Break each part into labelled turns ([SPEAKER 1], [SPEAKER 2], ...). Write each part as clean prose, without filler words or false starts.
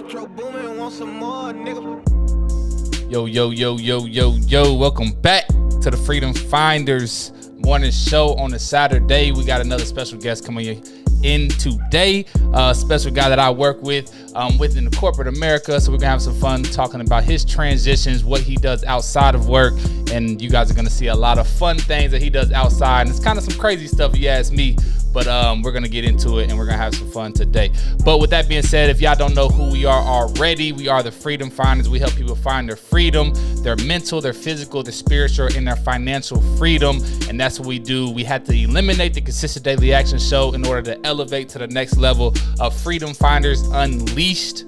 [SPEAKER 1] Metro Boomin, want some more, nigga.
[SPEAKER 2] Yo, welcome back to the Freedom Finders morning show on a Saturday. We got another special guest coming in today, a special guy that I work with within the corporate America. So we're gonna have some fun talking about his transitions, what he does outside of work, and you guys are gonna see a lot of fun things that he does outside. And it's kind of some crazy stuff if you ask me, but we're gonna get into it and we're gonna have some fun today. But with that being said, if y'all don't know who we are already, we are the Freedom Finders. We help people find their freedom, their mental, their physical, their spiritual, and their financial freedom. And that's what we do. We had to eliminate the consistent daily action show in order to elevate to the next level of Freedom Finders Unleashed,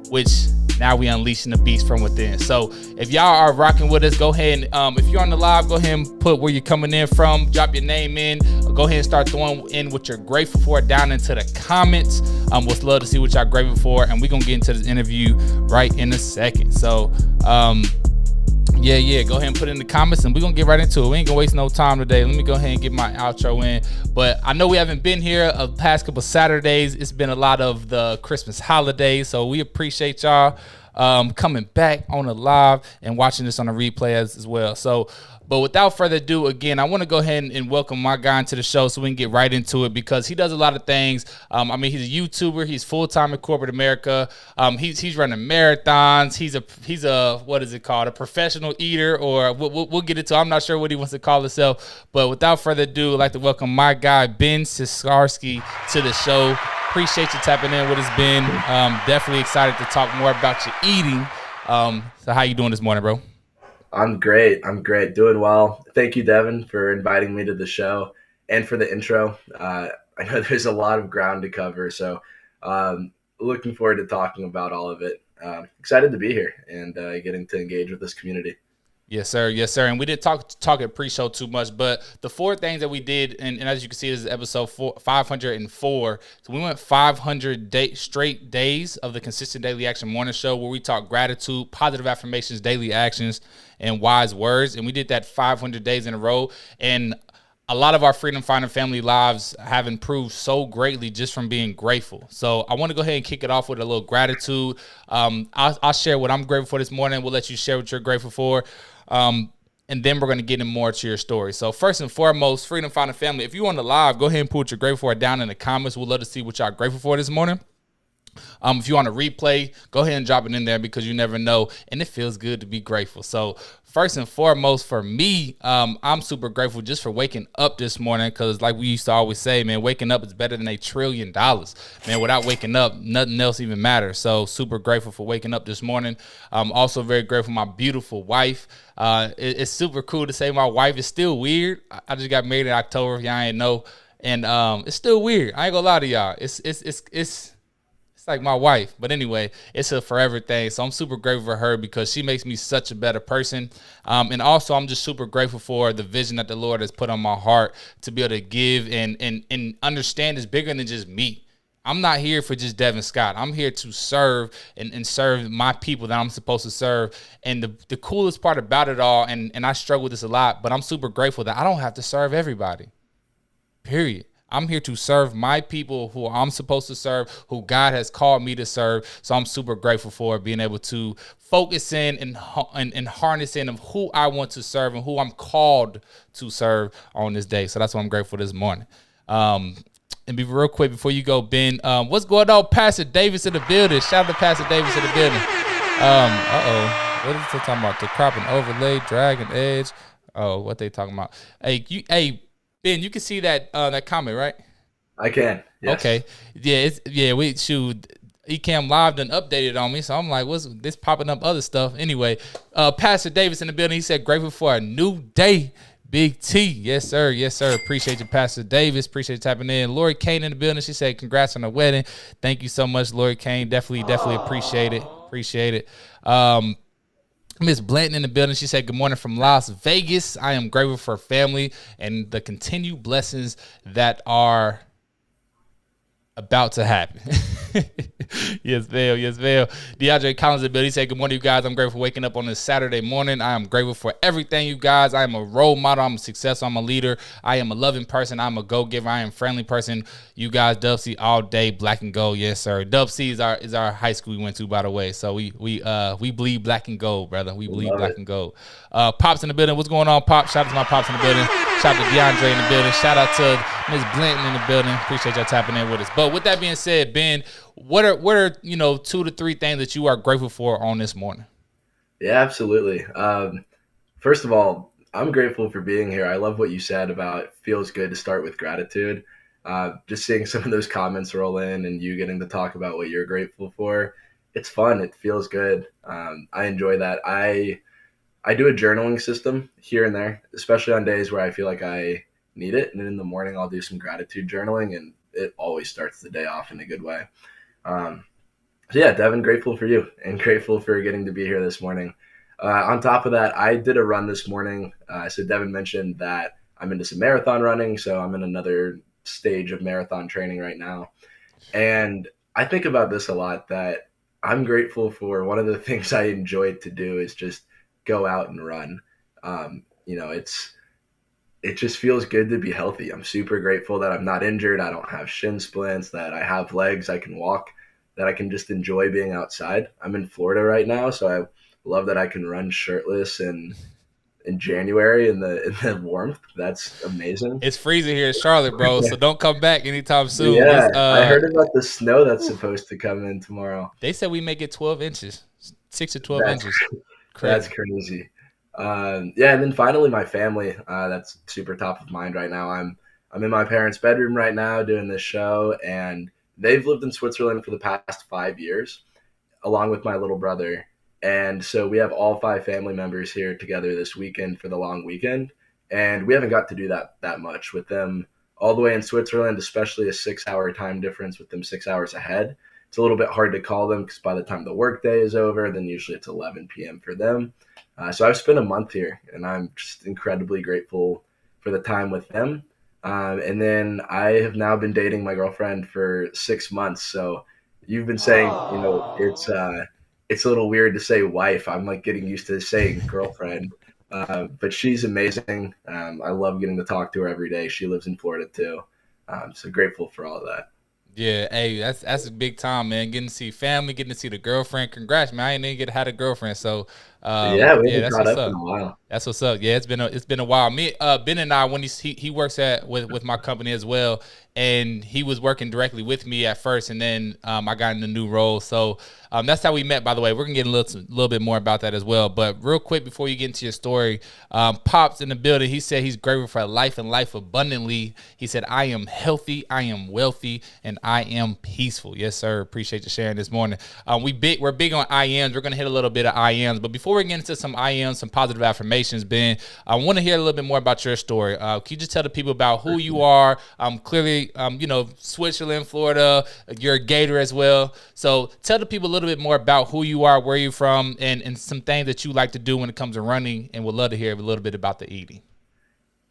[SPEAKER 2] which now we unleashing the beast from within. So if y'all are rocking with us, go ahead and if you're on the live, go ahead and put where you're coming in from, drop your name in, go ahead and start throwing in what you're grateful for down into the comments. We'd love to see what y'all grateful for, and we're gonna get into this interview right in a second. So yeah, go ahead and put it in the comments and we're gonna get right into it. We ain't gonna waste no time today. Let me go ahead and get my outro in. But I know we haven't been here the past couple Saturdays. It's been a lot of the Christmas holidays, so we appreciate y'all coming back on the live and watching this on the replay as well. So but without further ado, again, I want to go ahead and welcome my guy into the show so we can get right into it, because he does a lot of things. He's a YouTuber. He's full-time in corporate America. He's running marathons. He's a what is it called? A professional eater, or we'll get into. I'm not sure what he wants to call himself. But without further ado, I'd like to welcome my guy, Ben Sisarsky, to the show. Appreciate you tapping in with us, Ben. Definitely excited to talk more about your eating. So how you doing this morning, bro?
[SPEAKER 3] I'm great. Doing well. Thank you, Devin, for inviting me to the show and for the intro. I know there's a lot of ground to cover, so looking forward to talking about all of it. Excited to be here and getting to engage with this community.
[SPEAKER 2] Yes, sir. And we didn't talk at pre-show too much, but the four things that we did, and as you can see, this is episode 504. So we went 500 straight days of the Consistent Daily Action Morning Show, where we talk gratitude, positive affirmations, daily actions, and wise words. And we did that 500 days in a row. And a lot of our Freedom Finder family lives have improved so greatly just from being grateful. So I want to go ahead and kick it off with a little gratitude. I'll share what I'm grateful for this morning. We'll let you share what you're grateful for. And then we're going to get in more to your story. So first and foremost, Freedom Finder family, if you're on the live, go ahead and put what you're grateful for down in the comments. We'd love to see what y'all grateful for this morning. If you want to replay, go ahead and drop it in there, because you never know, and it feels good to be grateful. So first and foremost, for me, I'm super grateful just for waking up this morning, because like we used to always say, man, waking up is better than $1 trillion. Man, without waking up, nothing else even matters. So super grateful for waking up this morning. I'm also very grateful for my beautiful wife. It's super cool to say my wife. Is still weird. I just got married in October. Y'all ain't know, and it's still weird. I ain't gonna lie to y'all. It's like my wife, but anyway, it's a forever thing. So I'm super grateful for her, because she makes me such a better person. And also I'm just super grateful for the vision that the Lord has put on my heart to be able to give and understand is bigger than just me. I'm not here for just Devin Scott. I'm here to serve and serve my people that I'm supposed to serve. And the coolest part about it all, and I struggle with this a lot, but I'm super grateful that I don't have to serve everybody, period. I'm here to serve my people who I'm supposed to serve, who God has called me to serve. So I'm super grateful for being able to focus in and harness in of who I want to serve and who I'm called to serve on this day. So that's what I'm grateful for this morning. And be real quick before you go, Ben, what's going on? Pastor Davis in the building. Shout out to Pastor Davis in the building. What is they talking about? The crop and overlay, dragon edge. Oh, what they talking about? Hey, Ben, you can see that comment, right?
[SPEAKER 3] I can. Yes.
[SPEAKER 2] Okay. We shoot. Ecamm Live done updated on me, so I'm like, what's this popping up other stuff? Anyway, Pastor Davis in the building. He said, grateful for a new day. Big T. Yes, sir. Appreciate you, Pastor Davis. Appreciate you tapping in. Lori Kane in the building. She said, congrats on the wedding. Thank you so much, Lori Kane. Definitely appreciate it. Miss Blanton in the building. She said, good morning from Las Vegas. I am grateful for family and the continued blessings that are about to happen. Yes, Vale. Yes, Vale. DeAndre Collins in the building. He said, good morning, you guys. I'm grateful for waking up on this Saturday morning. I am grateful for everything, you guys. I am a role model. I'm a successful. I'm a leader. I am a loving person. I'm a go-giver. I am a friendly person. You guys, Dub C all day, black and gold. Yes, sir. Dub C is our high school we went to, by the way. So we bleed black and gold, brother. We bleed
[SPEAKER 3] Love
[SPEAKER 2] black
[SPEAKER 3] it.
[SPEAKER 2] and gold. Pops in the building. What's going on, Pop? Shout out to my Pops in the building. Shout out to DeAndre in the building. Shout out to Miss Blinton in the building. Appreciate y'all tapping in with us. But with that being said, Ben, what are 2 to 3 things that you are grateful for on this morning?
[SPEAKER 3] Yeah, absolutely. First of all, I'm grateful for being here. I love what you said about it feels good to start with gratitude. Just seeing some of those comments roll in and you getting to talk about what you're grateful for, it's fun. It feels good. I enjoy that. I do a journaling system here and there, especially on days where I feel like I need it. And in the morning, I'll do some gratitude journaling, and it always starts the day off in a good way. Um, so yeah, Devin, grateful for you and grateful for getting to be here this morning. On top of that, I did a run this morning. So Devin mentioned that I'm into some marathon running, so I'm in another stage of marathon training right now. And I think about this a lot, that I'm grateful for one of the things I enjoy to do is just go out and run. It just feels good to be healthy. I'm super grateful that I'm not injured. I don't have shin splints, that I have legs, I can walk, that I can just enjoy being outside. I'm in Florida right now, so I love that I can run shirtless and in January in the warmth. That's amazing.
[SPEAKER 2] It's freezing here in Charlotte, bro. So don't come back anytime soon.
[SPEAKER 3] Yeah,
[SPEAKER 2] It's
[SPEAKER 3] I heard about the snow that's supposed to come in tomorrow.
[SPEAKER 2] They said we may get 12 inches, 6 to 12
[SPEAKER 3] That's
[SPEAKER 2] inches.
[SPEAKER 3] that's
[SPEAKER 2] Crazy.
[SPEAKER 3] crazy. Yeah, and then finally, my family. That's super top of mind right now. I'm in my parents' bedroom right now doing this show, and they've lived in Switzerland for the past 5 years, along with my little brother. And so we have all five family members here together this weekend for the long weekend. And we haven't got to do that much with them all the way in Switzerland, especially a 6 hour time difference with them 6 hours ahead. It's a little bit hard to call them because by the time the workday is over, then usually it's 11 p.m. for them. So I've spent a month here, and I'm just incredibly grateful for the time with them. And then I have now been dating my girlfriend for 6 months. So you've been saying, it's a little weird to say wife. I'm like getting used to saying girlfriend. But she's amazing. I love getting to talk to her every day. She lives in Florida too. So grateful for all of that.
[SPEAKER 2] Yeah, hey, that's a big time, man. Getting to see family, getting to see the girlfriend. Congrats, man. I ain't even get had a girlfriend, so
[SPEAKER 3] Yeah, we
[SPEAKER 2] yeah,
[SPEAKER 3] haven't
[SPEAKER 2] that's
[SPEAKER 3] caught
[SPEAKER 2] what's
[SPEAKER 3] up in
[SPEAKER 2] up.
[SPEAKER 3] a while.
[SPEAKER 2] That's what's up. Yeah, it's been a while. Me, Ben and I, when he works with my company as well, and he was working directly with me at first, and then I got in a new role. So that's how we met. By the way, we're gonna get a little bit more about that as well. But real quick before you get into your story, Pops in the building. He said he's grateful for life and life abundantly. He said, I am healthy, I am wealthy, and I am peaceful. Yes, sir. Appreciate you sharing this morning. We're big on IMs. We're gonna hit a little bit of IMs, but before we get into some IMs, some positive affirmations, Ben, I want to hear a little bit more about your story. Can you just tell the people about who you are? Clearly, Switzerland, Florida. You're a Gator as well. So tell the people a little bit more about who you are, where you're from, and some things that you like to do when it comes to running. And would love to hear a little bit about the eating.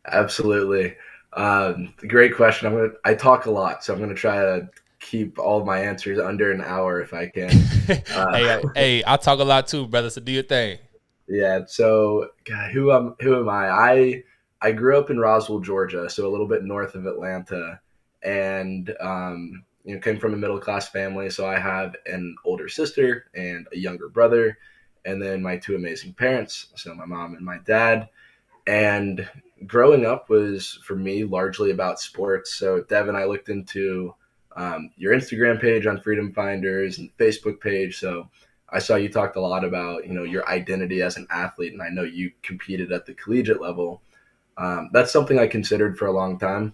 [SPEAKER 3] Absolutely. Great question. I talk a lot, so I'm gonna try to keep all of my answers under an hour if I can.
[SPEAKER 2] Hey, I talk a lot too, brother. So do your thing.
[SPEAKER 3] Yeah. So, God, who am I? I grew up in Roswell, Georgia, so a little bit north of Atlanta, and came from a middle class family. So I have an older sister and a younger brother, and then my two amazing parents. So my mom and my dad. And growing up was for me largely about sports. So Devin, I looked into your Instagram page on Freedom Finders and Facebook page. So I saw you talked a lot about your identity as an athlete, and I know you competed at the collegiate level. That's something I considered for a long time.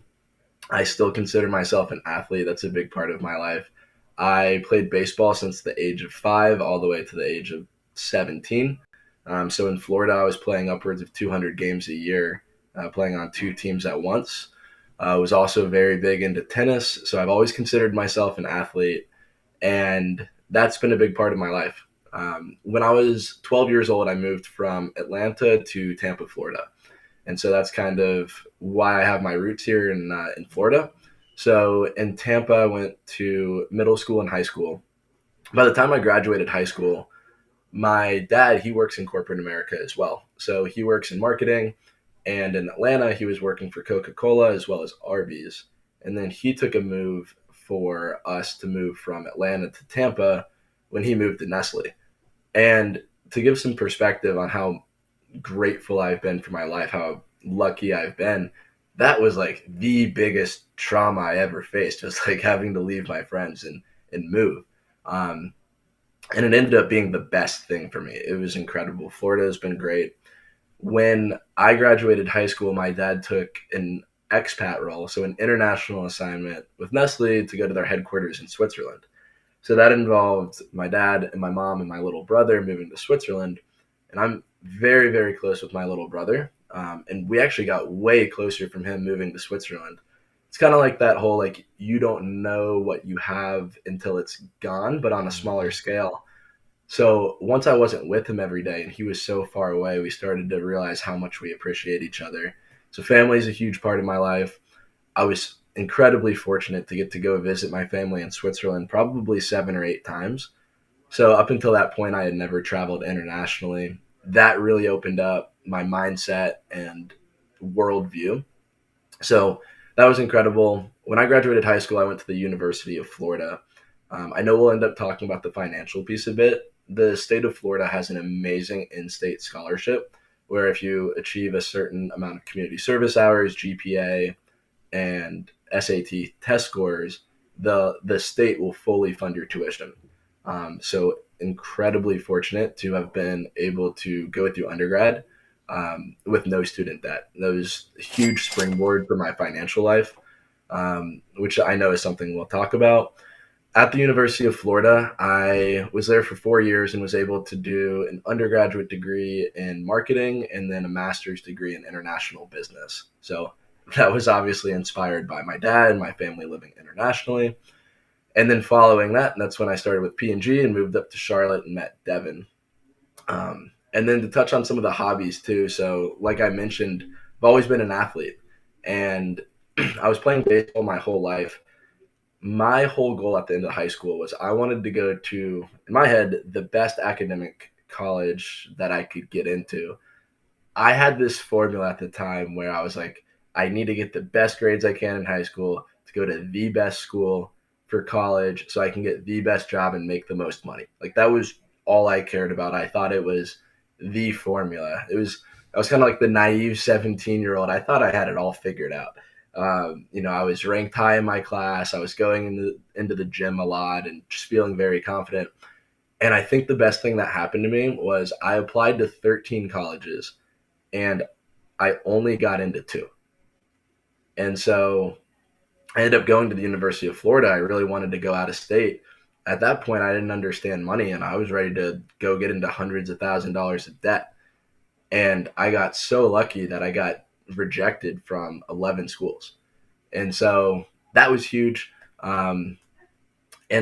[SPEAKER 3] I still consider myself an athlete. That's a big part of my life. I played baseball since the age of 5 all the way to the age of 17. So in Florida, I was playing upwards of 200 games a year, playing on two teams at once. I was also very big into tennis, so I've always considered myself an athlete, and that's been a big part of my life. When I was 12 years old, I moved from Atlanta to Tampa, Florida. And so that's kind of why I have my roots here in Florida. So in Tampa, I went to middle school and high school. By the time I graduated high school, my dad, he works in corporate America as well. So he works in marketing, and in Atlanta, he was working for Coca-Cola as well as Arby's. And then he took a move for us to move from Atlanta to Tampa when he moved to Nestle. And to give some perspective on how grateful I've been for my life, how lucky I've been, that was like the biggest trauma I ever faced, was like having to leave my friends and move. Um, and it ended up being the best thing for me. It was incredible. Florida has been great. When I graduated high school, my dad took an expat role, so an international assignment with Nestle to go to their headquarters in Switzerland. So that involved my dad and my mom and my little brother moving to Switzerland. And I'm very, very close with my little brother. And we actually got way closer from him moving to Switzerland. It's kind of like that whole, like, you don't know what you have until it's gone, but on a smaller scale. So once I wasn't with him every day and he was so far away, we started to realize how much we appreciate each other. So family is a huge part of my life. I was incredibly fortunate to get to go visit my family in Switzerland probably 7 or 8 times. So up until that point, I had never traveled internationally. That really opened up my mindset and worldview. So that was incredible. When I graduated high school, I went to the University of Florida. I know we'll end up talking about the financial piece a bit. The state of Florida has an amazing in-state scholarship where if you achieve a certain amount of community service hours, GPA, and SAT test scores, the state will fully fund your tuition. So incredibly fortunate to have been able to go through undergrad with no student debt. That was a huge springboard for my financial life, which I know is something we'll talk about. At the University of Florida, I was there for 4 years and was able to do an undergraduate degree in marketing and then a master's degree in international business. So that was obviously inspired by my dad and my family living internationally. And then following that, that's when I started with P&G and moved up to Charlotte and met Devin. And then to touch on some of the hobbies too. So like I mentioned, I've always been an athlete and I was playing baseball my whole life. My whole goal at the end of high school was I wanted to go to, in my head, the best academic college that I could get into. I had this formula at the time where I was like, I need to get the best grades I can in high school to go to the best school for college so I can get the best job and make the most money. Like that was all I cared about. I thought it was the formula. I was kind of like the naive 17-year-old. I thought I had it all figured out. I was ranked high in my class. I was going into the gym a lot and just feeling very confident. And I think the best thing that happened to me was I applied to 13 colleges and I only got into two. And so I ended up going to the University of Florida. I really wanted to go out of state. At that point, I didn't understand money and I was ready to go get into hundreds of $1,000s of debt. And I got so lucky that I got rejected from 11 schools. And so that was huge. And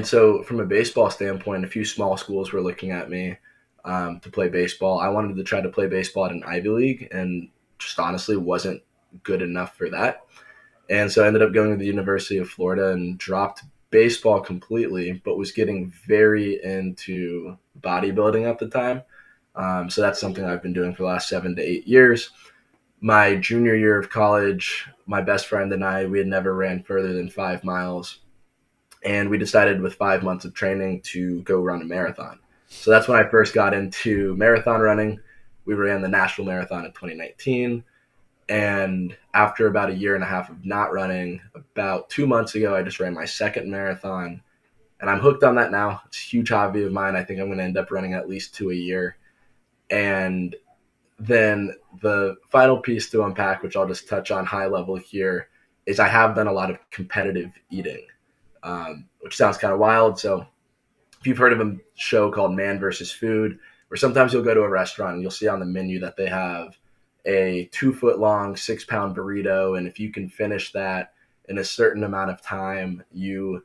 [SPEAKER 3] so from a baseball standpoint, a few small schools were looking at me to play baseball. I wanted to try to play baseball at an Ivy League and just honestly wasn't good enough for that. And so I ended up going to the University of Florida and dropped baseball completely, but was getting very into bodybuilding at the time. So that's something I've been doing for the last 7 to 8 years. My junior year of college, my best friend and I, we had never ran further than 5 miles. And we decided with 5 months of training to go run a marathon. So that's when I first got into marathon running. We ran the National Marathon in 2019. And after about a year and a half of not running, about 2 months ago, I just ran my second marathon. And I'm hooked on that now. It's a huge hobby of mine. I think I'm going to end up running at least 2 a year. And then the final piece to unpack, which I'll just touch on high level here, is I have done a lot of competitive eating, which sounds kind of wild. So if you've heard of a show called Man versus Food, where sometimes you'll go to a restaurant and you'll see on the menu that they have a 2 foot long, 6 pound burrito. And if you can finish that in a certain amount of time, you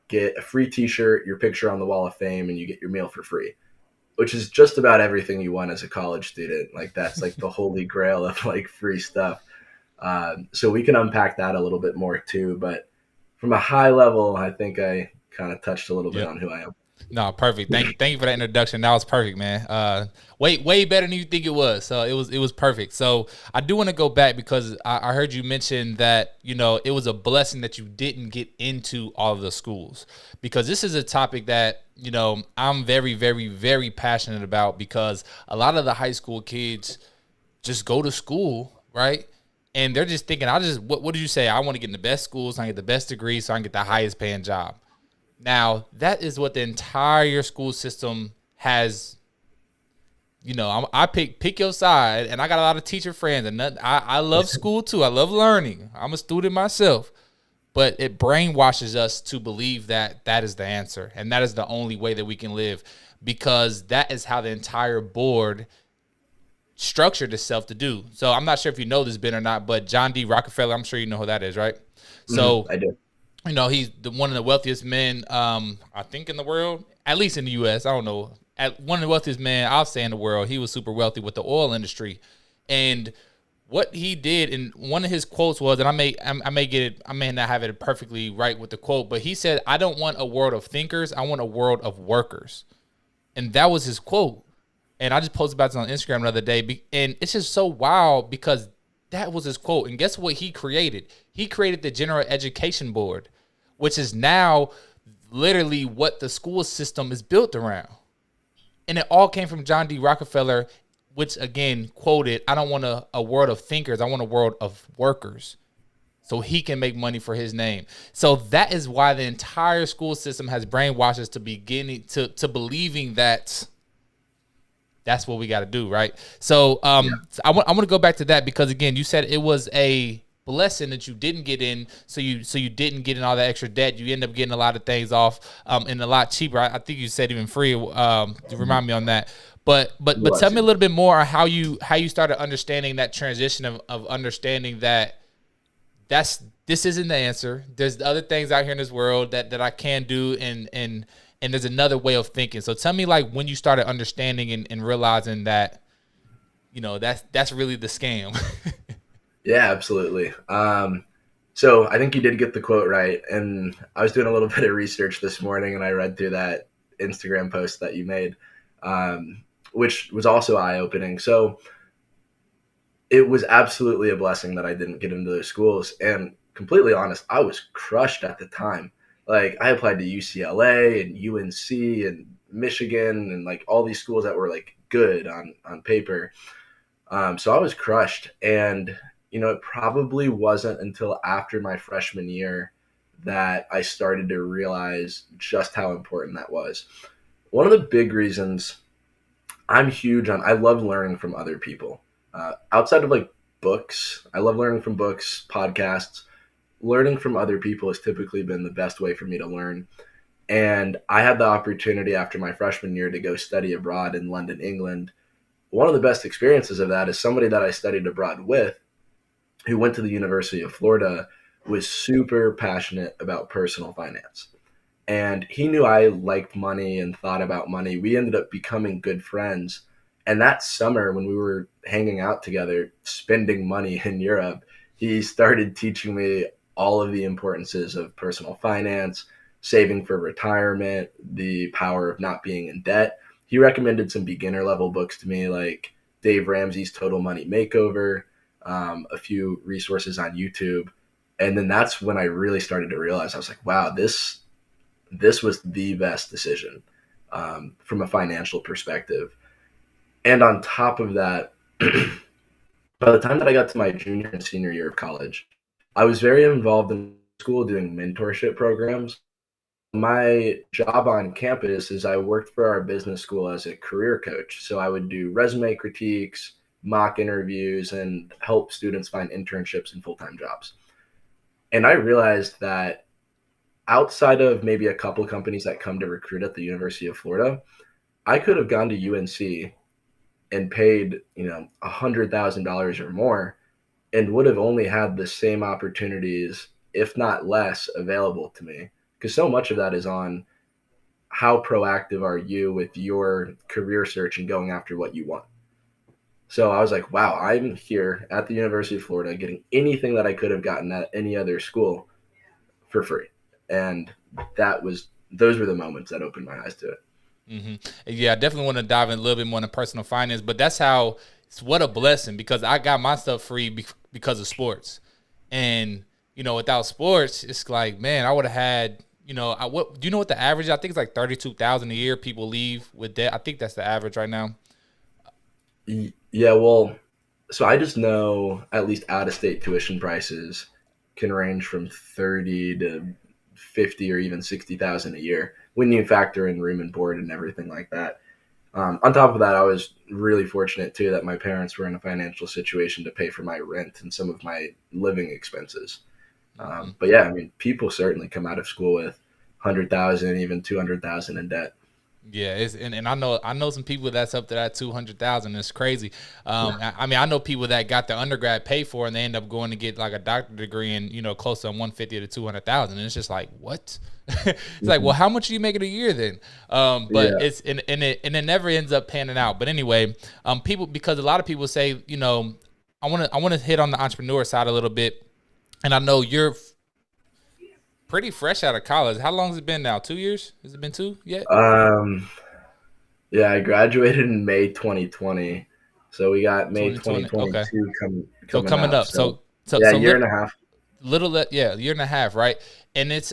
[SPEAKER 3] get a free t-shirt, your picture on the wall of fame, and you get your meal for free, which is just about everything you want as a college student. Like that's like the holy grail of like free stuff. So we can unpack that a little bit more too. But from a high level, I think I kind of touched a little bit
[SPEAKER 2] Yep.
[SPEAKER 3] on who I am.
[SPEAKER 2] No, perfect. Thank you for that introduction. That was perfect, man. Way better than you think it was. So it was perfect. So I do want to go back because I heard you mention that it was a blessing that you didn't get into all of the schools, because this is a topic that I'm very very very passionate about, because a lot of the high school kids just go to school, right? And they're just thinking, what did you say? I want to get in the best schools, so I can get the best degree, so I can get the highest paying job. Now, that is what the entire school system has. I pick your side, and I got a lot of teacher friends, and I love school too. I love learning. I'm a student myself, but it brainwashes us to believe that that is the answer, and that is the only way that we can live, because that is how the entire board structured itself to do. So I'm not sure if you know this, Ben, or not, but John D. Rockefeller, I'm sure you know who that is, right? So
[SPEAKER 3] I do.
[SPEAKER 2] he's one of the wealthiest men, I think, in the world, at least in the U.S. I don't know. One of the wealthiest men, I'll say, in the world. He was super wealthy with the oil industry, and what he did, and one of his quotes was, and I may not have it perfectly right with the quote, but he said, "I don't want a world of thinkers. I want a world of workers," and that was his quote. And I just posted about this on Instagram the other day, and it's just so wild because that was his quote. And guess what he created? He created the General Education Board, which is now literally what the school system is built around. And it all came from John D. Rockefeller, which again quoted, "I don't want a world of thinkers. I want a world of workers," so he can make money for his name. So that is why the entire school system has brainwashed us to beginning to believing that that's what we got to do, right? So I want to go back to that, because again, you said it was a blessing that you didn't get in, so you didn't get in all that extra debt. You end up getting a lot of things off, and a lot cheaper. I think you said even free. To remind me on that. But tell me a little bit more on how you started understanding that transition of understanding that this isn't the answer. There's other things out here in this world that I can do, and there's another way of thinking. So tell me, like, when you started understanding and realizing that, that's really the scam.
[SPEAKER 3] Yeah, absolutely. So I think you did get the quote right. And I was doing a little bit of research this morning, and I read through that Instagram post that you made, which was also eye-opening. So it was absolutely a blessing that I didn't get into those schools. And completely honest, I was crushed at the time. Like, I applied to UCLA and UNC and Michigan and like all these schools that were like good on paper. So I was crushed. And, it probably wasn't until after my freshman year that I started to realize just how important that was. One of the big reasons I love learning from other people. Outside of like books, I love learning from books, podcasts. Learning from other people has typically been the best way for me to learn. And I had the opportunity after my freshman year to go study abroad in London, England. One of the best experiences of that is somebody that I studied abroad with, who went to the University of Florida, was super passionate about personal finance. And he knew I liked money and thought about money. We ended up becoming good friends. And that summer, when we were hanging out together, spending money in Europe, he started teaching me all of the importances of personal finance, saving for retirement, the power of not being in debt. He recommended some beginner level books to me, like Dave Ramsey's Total Money Makeover, a few resources on YouTube. And then that's when I really started to realize, I was like, wow, this was the best decision from a financial perspective. And on top of that, by the time that I got to my junior and senior year of college, I was very involved in school doing mentorship programs. My job on campus is I worked for our business school as a career coach. So I would do resume critiques, mock interviews, and help students find internships and full-time jobs. And I realized that outside of maybe a couple companies that come to recruit at the University of Florida, I could have gone to UNC and paid, $100,000 or more, and would have only had the same opportunities, if not less, available to me. Because so much of that is on how proactive are you with your career search and going after what you want. So I was like, wow, I'm here at the University of Florida getting anything that I could have gotten at any other school for free. And those were the moments that opened my eyes to it.
[SPEAKER 2] Mm-hmm. Yeah, I definitely want to dive in a little bit more into personal finance, but that's how it's what a blessing, because I got my stuff free because of sports. And, without sports, it's like, man, I would have had, do you know what the average? I think it's like 32,000 a year people leave with debt. I think that's the average right now.
[SPEAKER 3] Yeah, well, so I just know at least out-of-state tuition prices can range from 30 to 50 or even 60,000 a year when you factor in room and board and everything like that. On top of that, I was really fortunate too that my parents were in a financial situation to pay for my rent and some of my living expenses. But yeah, I mean, people certainly come out of school with 100,000, even 200,000 in debt.
[SPEAKER 2] Yeah, and I know some people that's up to that 200,000. It's crazy. I mean, I know people that got their undergrad paid for and they end up going to get like a doctorate degree and close to 150 to 200,000. And it's just like, what? It's like, well, how much are you making a year then? But it's and it never ends up panning out. But anyway, because a lot of people say, I want to hit on the entrepreneur side a little bit, and I know you're pretty fresh out of college. How long has it been now? 2 years? Has it been 2 yet?
[SPEAKER 3] Yeah, I graduated in May 2020. So we got May 2022
[SPEAKER 2] okay.
[SPEAKER 3] coming
[SPEAKER 2] up.
[SPEAKER 3] So
[SPEAKER 2] yeah,
[SPEAKER 3] year and a half.
[SPEAKER 2] Year and a half, right? And it's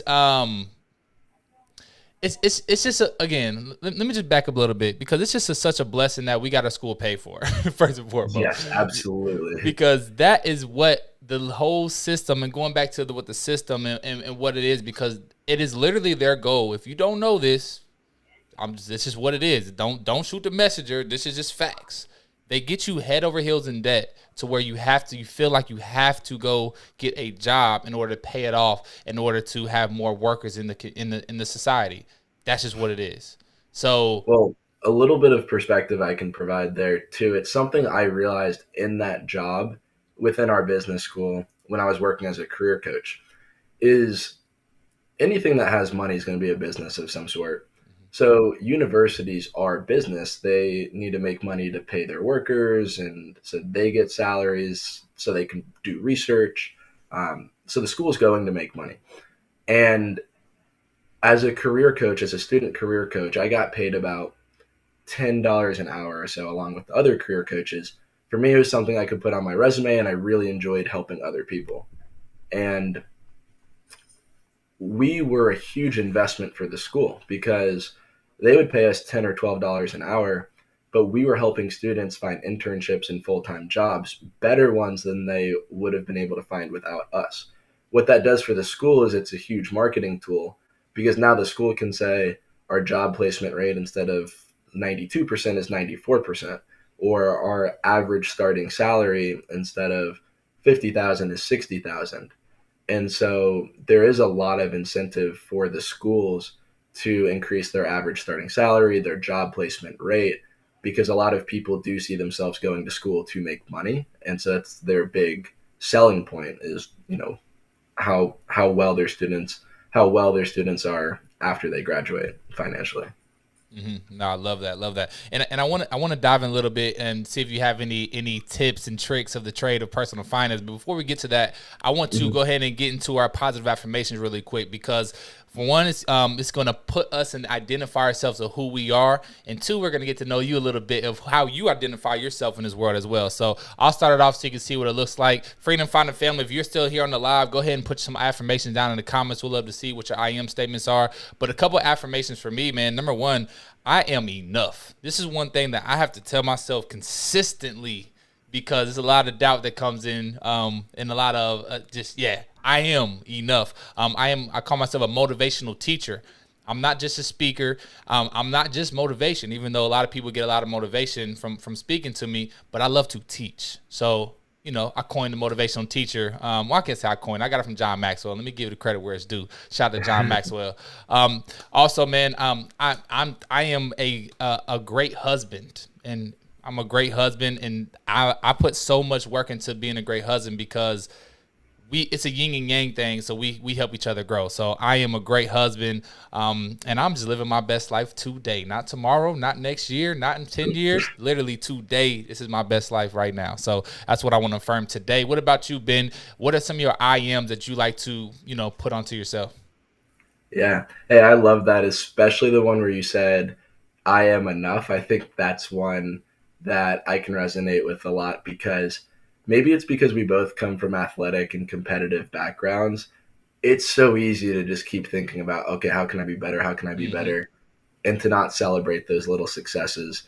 [SPEAKER 2] just again, let me just back up a little bit, because it's just such a blessing that we got a school paid for first and foremost.
[SPEAKER 3] Yes, absolutely.
[SPEAKER 2] Because that is what the whole system, and going back to what the system and what it is, because it is literally their goal. If you don't know this, this is what it is. Don't shoot the messenger. This is just facts. They get you head over heels in debt to where you feel like you have to go get a job in order to pay it off, in order to have more workers in the society. That's just what it is. So,
[SPEAKER 3] well, a little bit of perspective I can provide there too. It's something I realized in that job within our business school when I was working as a career coach, is anything that has money is going to be a business of some sort. So universities are business. They need to make money to pay their workers, and so they get salaries so they can do research. So the school is going to make money. And as a career coach, as a student career coach, I got paid about $10 an hour or so, along with the other career coaches. For me, it was something I could put on my resume, and I really enjoyed helping other people. And we were a huge investment for the school because they would pay us $10 or $12 an hour, but we were helping students find internships and full-time jobs, better ones than they would have been able to find without us. What that does for the school is it's a huge marketing tool, because now the school can say our job placement rate instead of 92% is 94%, or our average starting salary instead of 50,000 is 60,000. And so there is a lot of incentive for the schools to increase their average starting salary, their job placement rate, because a lot of people do see themselves going to school to make money. And so that's their big selling point, is, how well their students are after they graduate financially.
[SPEAKER 2] Mm-hmm. No, I love that. And I want to dive in a little bit and see if you have any tips and tricks of the trade of personal finance. But before we get to that, I want to go ahead and get into our positive affirmations really quick, because for one, it's going to put us and identify ourselves of who we are, and two, we're going to get to know you a little bit of how you identify yourself in this world as well. So I'll start it off so you can see what it looks like. Freedom, Finding Family, if you're still here on the live, go ahead and put some affirmations down in the comments. We'll love to see what your I am statements are. But a couple of affirmations for me, man. Number one, I am enough. This is one thing that I have to tell myself consistently, because there's a lot of doubt that comes in, and a lot of I am enough. I call myself a motivational teacher. I'm not just a speaker. I'm not just motivation, even though a lot of people get a lot of motivation from speaking to me, but I love to teach. So, I coined the motivational teacher. Well, I can't say I coined. I got it from John Maxwell. Let me give it the credit where it's due. Shout out to John Maxwell. Also, man, I am a great husband, and I'm a great husband, and I put so much work into being a great husband, because it's a yin and yang thing, so we help each other grow. So I am a great husband, and I'm just living my best life today, not tomorrow, not next year, not in 10 years, literally today. This is my best life right now. So that's what I want to affirm today. What about you, Ben? What are some of your I ams that you like to, put onto yourself?
[SPEAKER 3] Yeah. Hey, I love that, especially the one where you said, I am enough. I think that's one that I can resonate with a lot because maybe it's because we both come from athletic and competitive backgrounds. It's so easy to just keep thinking about, okay, how can I be better? How can I be
[SPEAKER 2] Mm-hmm.
[SPEAKER 3] better? And to not celebrate those little successes.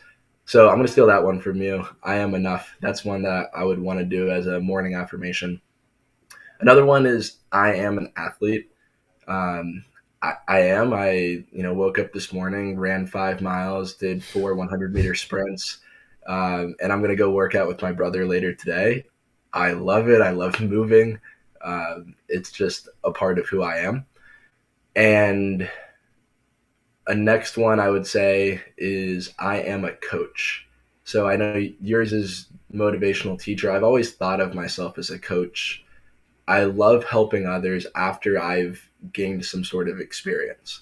[SPEAKER 3] So I'm going to steal that one from you. I am enough. That's one that I would want to do as a morning affirmation. Another one is I am an athlete. Um, I am. Woke up this morning, ran 5 miles, did 4 100-meter sprints, and I'm going to go work out with my brother later today. I love it. I love moving. It's just a part of who I am. And a next one I would say is I am a coach. So I know yours is motivational teacher. I've always thought of myself as a coach. I love helping others after I've gained some sort of experience.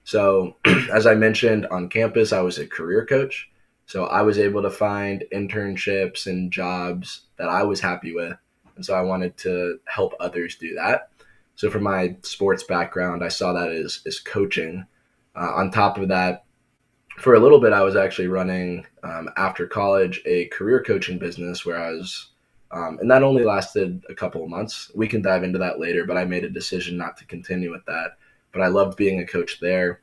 [SPEAKER 3] So, as I mentioned on campus, I was a career coach. So, I was able to find internships and jobs that I was happy with. And so, I wanted to help others do that. So, for my sports background, I saw that as coaching. On top of that, for a little bit, I was actually running after college a career coaching business where I was, and that only lasted a couple of months. We can dive into that later, but I made a decision not to continue with that. But I loved being a coach there.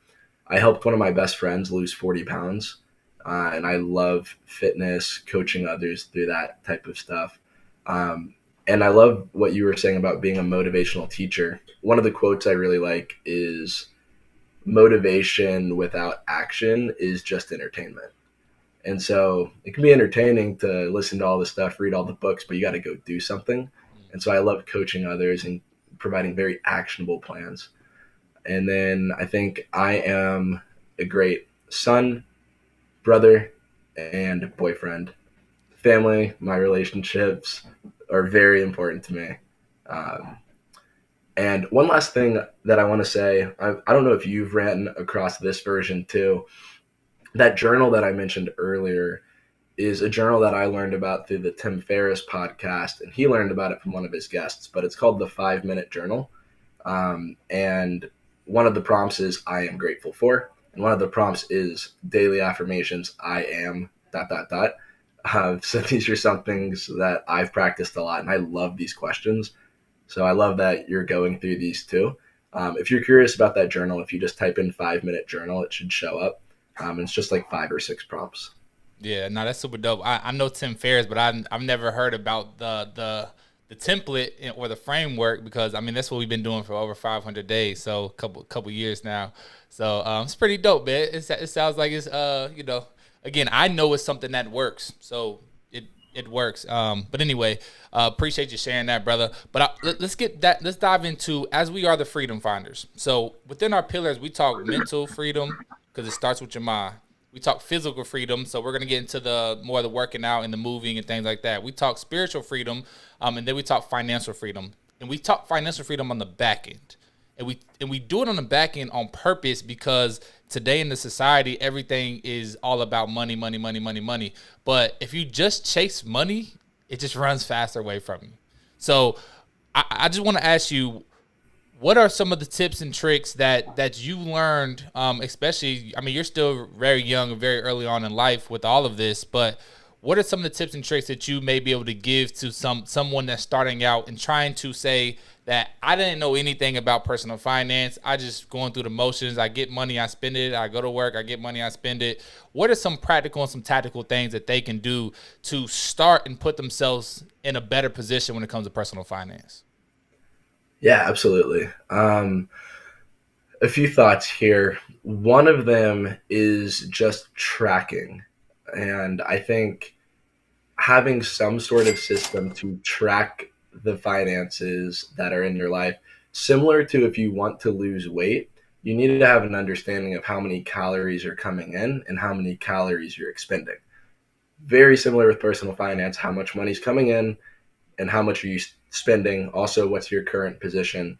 [SPEAKER 3] I helped one of my best friends lose 40 pounds, and I love fitness, coaching others through that type of stuff. And I love what you were saying about being a motivational teacher. One of the quotes I really like is, motivation without action is just entertainment. And so it can be entertaining to listen to all the stuff, read all the books, but you got to go do something. And so I love coaching others and providing very actionable plans. And then I think I am a great son, brother, and boyfriend. Family, my relationships are very important to me. Um, and one last thing that I want to say, I don't know if you've ran across this version too. That journal that I mentioned earlier is a journal that I learned about through the Tim Ferriss podcast, and he learned about it from one of his guests, but it's called the 5 Minute Journal. And one of the prompts is I am grateful for, and one of the prompts is daily affirmations, I am ... So these are some things that I've practiced a lot, and I love these questions. So I love that you're going through these too. If you're curious about that journal, if you just type in 5 Minute Journal, it should show up. It's just like 5 or 6 prompts.
[SPEAKER 2] Yeah, no, that's super dope. I know Tim Ferriss, but I've never heard about the template or the framework because I mean that's what we've been doing for over 500 days, so couple years now. So it's pretty dope, man. It sounds like it's again I know it's something that works, so it works. But anyway, appreciate you sharing that, brother. But let's dive into as we are the freedom finders. So within our pillars, we talk mental freedom because it starts with your mind. We talk physical freedom, so we're gonna get into the more of the working out and the moving and things like that. We talk spiritual freedom, and then we talk financial freedom, and we talk financial freedom on the back end, and we do it on the back end on purpose because today in the society everything is all about money, money, money, money, money. But if you just chase money, it just runs faster away from you. So I just want to ask you, what are some of the tips and tricks that you learned, especially, I mean, you're still very young and very early on in life with all of this, but what are some of the tips and tricks that you may be able to give to someone that's starting out and trying to say that I didn't know anything about personal finance. I just going through the motions. I get money, I spend it. I go to work, I get money, I spend it. What are some practical and some tactical things that they can do to start and put themselves in a better position when it comes to personal finance?
[SPEAKER 3] Yeah, absolutely. A few thoughts here. One of them is just tracking. And I think having some sort of system to track the finances that are in your life, similar to if you want to lose weight, you need to have an understanding of how many calories are coming in and how many calories you're expending. Very similar with personal finance, how much money's coming in and how much are you spending? Also, what's your current position?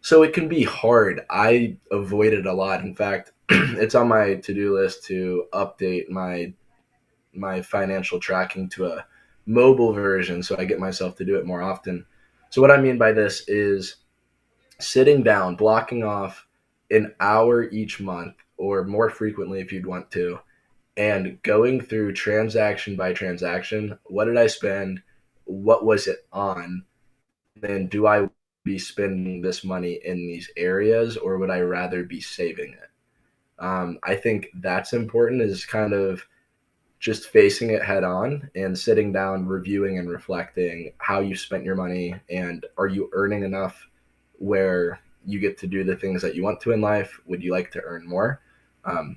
[SPEAKER 3] So it can be hard. I avoid it a lot. In fact, it's on my to-do list to update my financial tracking to a mobile version so I get myself to do it more often. So what I mean by this is sitting down, blocking off an hour each month or more frequently if you'd want to, and going through transaction by transaction. What did I spend? What was it on? And do I be spending this money in these areas, or would I rather be saving it? I think that's important, is kind of just facing it head on and sitting down, reviewing and reflecting how you spent your money, and are you earning enough where you get to do the things that you want to in life? Would you like to earn more? Um,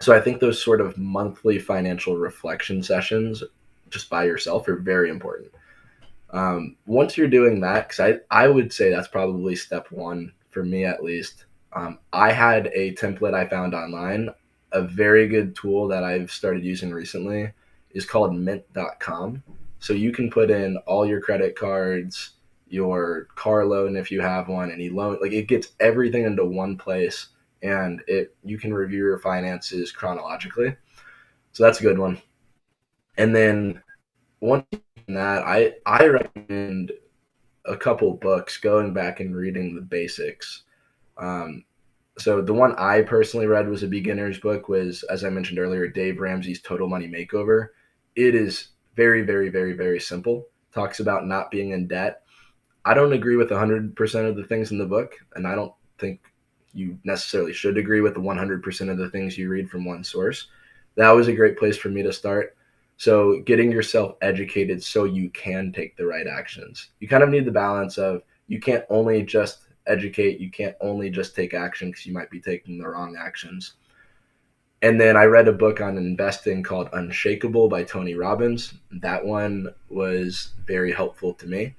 [SPEAKER 3] so I think those sort of monthly financial reflection sessions just by yourself are very important. Once you're doing that, because I would say that's probably step one for me at least. I had a template I found online. A very good tool that I've started using recently is called mint.com. So you can put in all your credit cards, your car loan if you have one, any loan, like it gets everything into one place, and you can review your finances chronologically. So that's a good one. And then once you've done that, I recommend a couple books, going back and reading the basics. Um, so the one I personally read was a beginner's book, was, as I mentioned earlier, Dave Ramsey's Total Money Makeover. It is very, very, very, very simple. Talks about not being in debt. I don't agree with 100% of the things in the book, and I don't think you necessarily should agree with the 100% of the things you read from one source. That was a great place for me to start. So getting yourself educated so you can take the right actions. You kind of need the balance of, you can't only just educate, you can't only just take action, because you might be taking the wrong actions. And then I read a book on investing called Unshakable by Tony Robbins. That one was very helpful to me.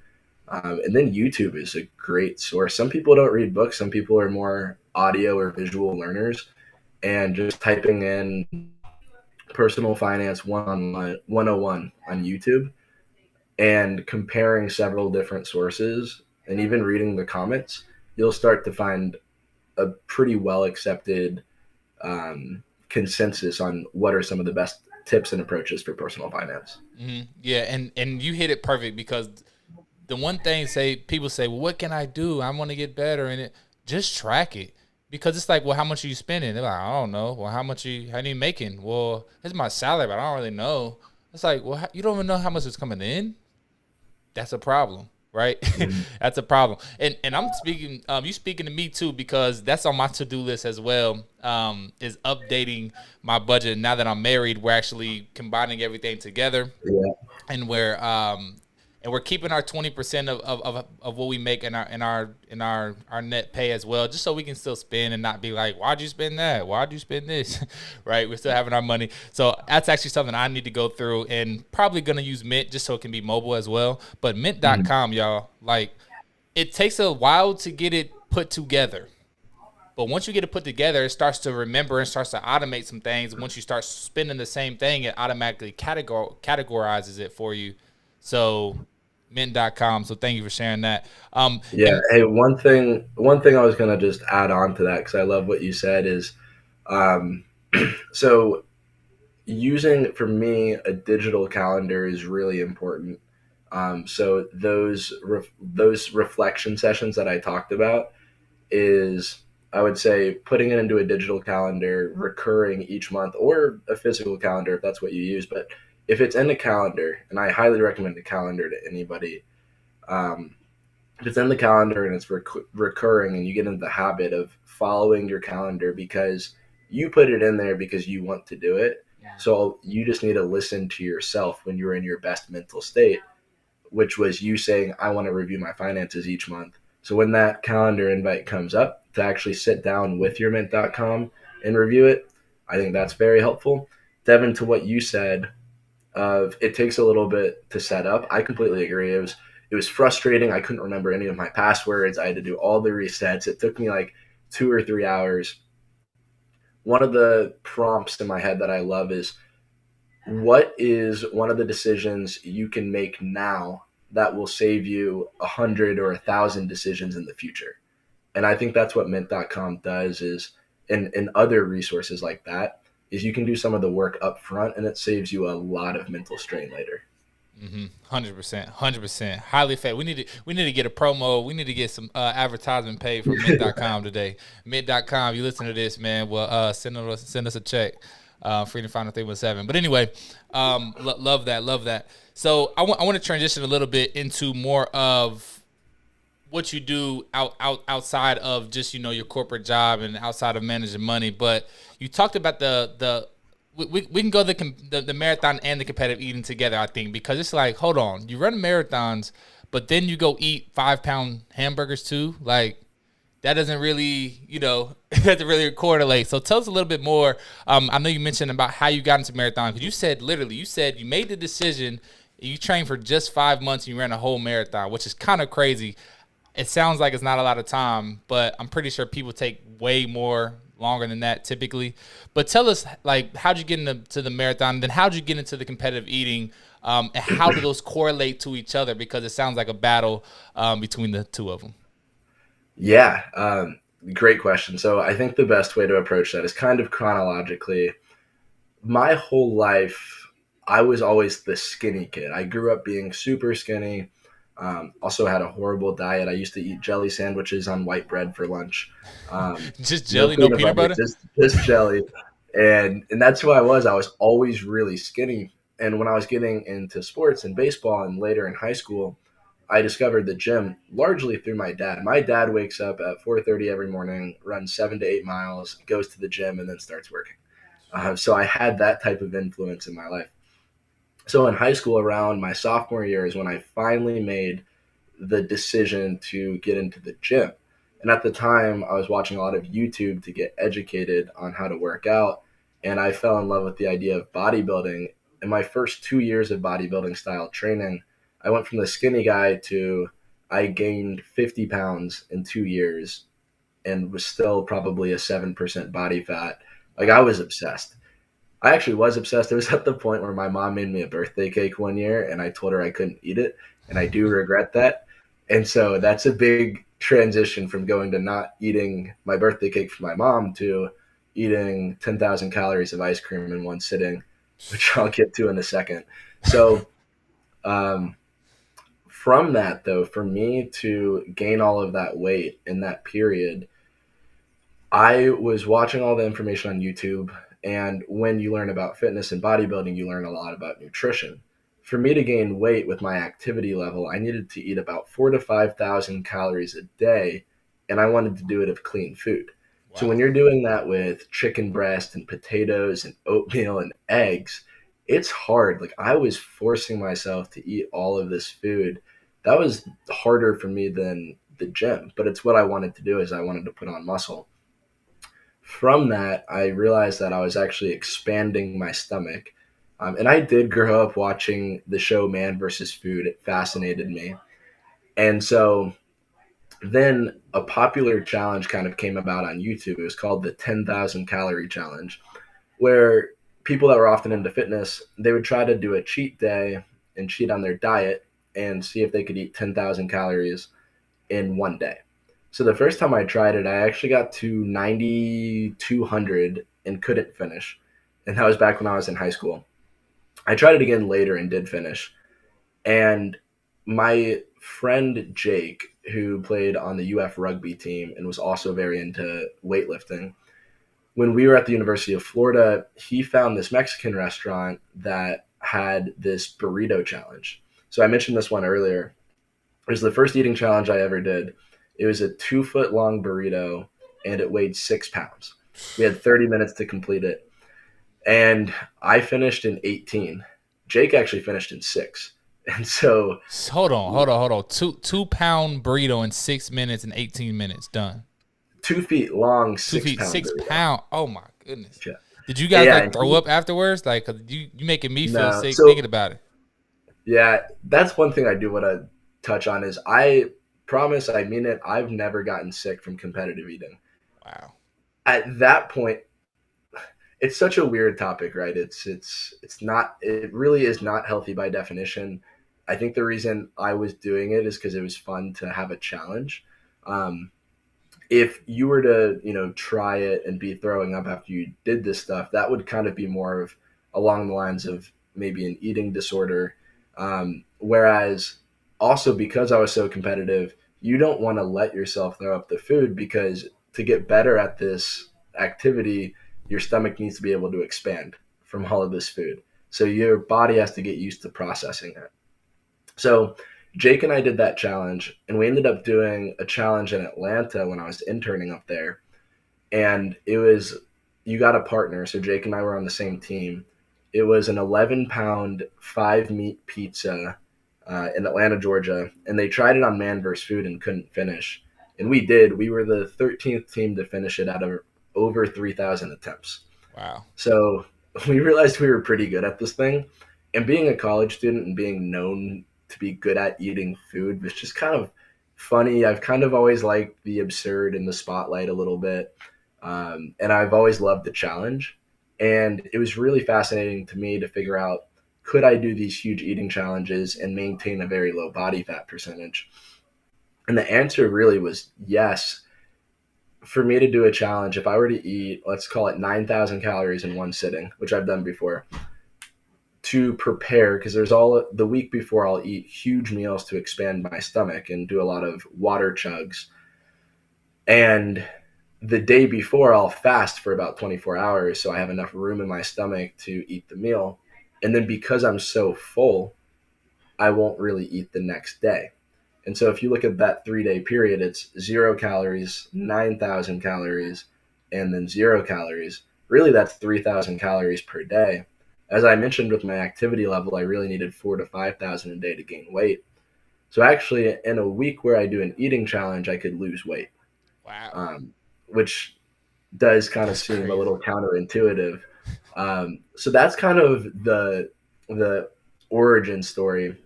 [SPEAKER 3] And then YouTube is a great source. Some people don't read books. Some people are more audio or visual learners. And just typing in personal finance 101 on YouTube and comparing several different sources and even reading the comments, you'll start to find a pretty well accepted consensus on what are some of the best tips and approaches for personal finance.
[SPEAKER 2] Yeah, and you hit it perfect, because the one thing people say, well, what can I do? I want to get better in it. Just track it. Because it's like, well, how much are you spending? They're like, I don't know. Well, how are you making? Well, it's my salary, but I don't really know. It's like, well, you don't even know how much is coming in? That's a problem, right?
[SPEAKER 3] Mm-hmm.
[SPEAKER 2] That's a problem. And I'm speaking, you speaking to me too, because that's on my to-do list as well, is updating my budget. Now that I'm married, we're actually combining everything together.
[SPEAKER 3] Yeah.
[SPEAKER 2] And we're keeping our 20% of what we make in our net pay as well, just so we can still spend and not be like, why'd you spend that? Why'd you spend this? Right? We're still having our money. So that's actually something I need to go through, and probably gonna use Mint just so it can be mobile as well. But Mint.com, y'all, like, it takes a while to get it put together. But once you get it put together, it starts to remember and starts to automate some things. Once you start spending the same thing, it automatically categorizes it for you. So mint.com. So thank you for sharing that.
[SPEAKER 3] Yeah. Hey, one thing I was gonna just add on to that, because I love what you said, is um, so using, for me, a digital calendar is really important. So those reflection sessions that I talked about is, I would say, putting it into a digital calendar, recurring each month, or a physical calendar if that's what you use. But if it's in a calendar, and I highly recommend a calendar to anybody, um, if it's in the calendar and it's recurring, and you get into the habit of following your calendar because you put it in there because you want to do it. So you just need to listen to yourself when you're in your best mental state, which was you saying, I want to review my finances each month. So when that calendar invite comes up, to actually sit down with your mint.com and review it, I think that's very helpful. Devin, to what you said, of it takes a little bit to set up, I completely agree. It was frustrating. I couldn't remember any of my passwords. I had to do all the resets. It took me like 2 or 3 hours. One of the prompts in my head that I love is, what is one of the decisions you can make now that will save you 100 or 1,000 decisions in the future. And I think that's what mint.com does is, and other resources like that, is you can do some of the work up front and it saves you a lot of mental strain later.
[SPEAKER 2] 100%, 100%. Highly effective. We need to get a promo. We need to get some advertisement paid from Mint.com today. Mint.com, you listen to this, man. Well, send us a check. Freedom Final 317. But anyway, love that. So I want to transition a little bit into more of what you do outside of just your corporate job and outside of managing money. But you talked about we can go the marathon and the competitive eating together, I think, because it's like, hold on, you run marathons, but then you go eat 5-pound hamburgers too. Like, that doesn't really, doesn't really correlate. So tell us a little bit more. I know you mentioned about how you got into marathon, because you said you made the decision, you trained for just 5 months and you ran a whole marathon, which is kind of crazy. It sounds like it's not a lot of time, but I'm pretty sure people take way more longer than that typically. But tell us, like, how'd you get into the marathon? Then how'd you get into the competitive eating? And how do those correlate to each other? Because it sounds like a battle between the two of them.
[SPEAKER 3] Yeah, great question. So I think the best way to approach that is kind of chronologically. My whole life, I was always the skinny kid. I grew up being super skinny. Also had a horrible diet. I used to eat jelly sandwiches on white bread for lunch.
[SPEAKER 2] Just jelly, no peanut butter?
[SPEAKER 3] Just jelly. And that's who I was. I was always really skinny. And when I was getting into sports and baseball and later in high school, I discovered the gym largely through my dad. My dad wakes up at 4:30 every morning, runs 7 to 8 miles, goes to the gym, and then starts working. So I had that type of influence in my life. So in high school, around my sophomore year, is when I finally made the decision to get into the gym. And at the time, I was watching a lot of YouTube to get educated on how to work out. And I fell in love with the idea of bodybuilding. In my first 2 years of bodybuilding style training, I went from the skinny guy to I gained 50 pounds in 2 years and was still probably a 7% body fat. Like, I was obsessed. I actually was obsessed. It was at the point where my mom made me a birthday cake one year and I told her I couldn't eat it. And I do regret that. And so that's a big transition from going to not eating my birthday cake for my mom to eating 10,000 calories of ice cream in one sitting, which I'll get to in a second. So from that, though, for me to gain all of that weight in that period, I was watching all the information on YouTube. And when you learn about fitness and bodybuilding, you learn a lot about nutrition. For me to gain weight with my activity level, I needed to eat about 4,000 to 5,000 calories a day, and I wanted to do it of clean food. Wow. So when you're doing that with chicken breast and potatoes and oatmeal and eggs, it's hard. Like, I was forcing myself to eat all of this food. That was harder for me than the gym, but it's what I wanted to do, is I wanted to put on muscle. From that, I realized that I was actually expanding my stomach. And I did grow up watching the show Man vs. Food. It fascinated me. And so then a popular challenge kind of came about on YouTube. It was called the 10,000 calorie challenge, where people that were often into fitness, they would try to do a cheat day and cheat on their diet and see if they could eat 10,000 calories in one day. So the first time I tried it, I actually got to 9,200 and couldn't finish. And that was back when I was in high school. I tried it again later and did finish. And my friend Jake, who played on the UF rugby team and was also very into weightlifting, when we were at the University of Florida, he found this Mexican restaurant that had this burrito challenge. So I mentioned this one earlier. It was the first eating challenge I ever did. It was a 2-foot long burrito and it weighed 6 pounds. We had 30 minutes to complete it. And I finished in 18. Jake actually finished in 6. And so
[SPEAKER 2] hold on. 2-pound burrito in 6 minutes and 18 minutes done.
[SPEAKER 3] 2 feet long,
[SPEAKER 2] 2 feet, 6
[SPEAKER 3] burrito.
[SPEAKER 2] pound. Oh my goodness.
[SPEAKER 3] Yeah.
[SPEAKER 2] Did you guys throw up afterwards? Like, 'cause you making me feel sick thinking about it.
[SPEAKER 3] Yeah, that's one thing I do want to touch on is I promise, I mean it, I've never gotten sick from competitive eating.
[SPEAKER 2] Wow.
[SPEAKER 3] At that point, it's such a weird topic, right? It's not, it really is not healthy by definition. I think the reason I was doing it is because it was fun to have a challenge. Um, if you were to, try it and be throwing up after you did this stuff, that would kind of be more of along the lines of maybe an eating disorder. Whereas also because I was so competitive, you don't want to let yourself throw up the food because to get better at this activity, your stomach needs to be able to expand from all of this food. So your body has to get used to processing it. So Jake and I did that challenge, and we ended up doing a challenge in Atlanta when I was interning up there. And it was, you got a partner. So Jake and I were on the same team. It was an 11-pound, 5-meat pizza in Atlanta, Georgia. And they tried it on Man vs. Food and couldn't finish. And we did. We were the 13th team to finish it out of over 3,000 attempts.
[SPEAKER 2] Wow.
[SPEAKER 3] So we realized we were pretty good at this thing. And being a college student and being known to be good at eating food was just kind of funny. I've kind of always liked the absurd and the spotlight a little bit. And I've always loved the challenge. And it was really fascinating to me to figure out, could I do these huge eating challenges and maintain a very low body fat percentage? And the answer really was yes. For me to do a challenge, if I were to eat, let's call it 9,000 calories in one sitting, which I've done before, to prepare, because there's all the week before I'll eat huge meals to expand my stomach and do a lot of water chugs. And the day before I'll fast for about 24 hours so I have enough room in my stomach to eat the meal. And then because I'm so full, I won't really eat the next day. And so if you look at that 3-day period, it's 0 calories, 9,000 calories, and then 0 calories. Really, that's 3,000 calories per day. As I mentioned with my activity level, I really needed 4,000 to 5,000 a day to gain weight. So actually, in a week where I do an eating challenge, I could lose weight.
[SPEAKER 2] Wow.
[SPEAKER 3] Which does kind of
[SPEAKER 2] That's
[SPEAKER 3] seem a
[SPEAKER 2] crazy.
[SPEAKER 3] little counterintuitive. So that's kind of the origin story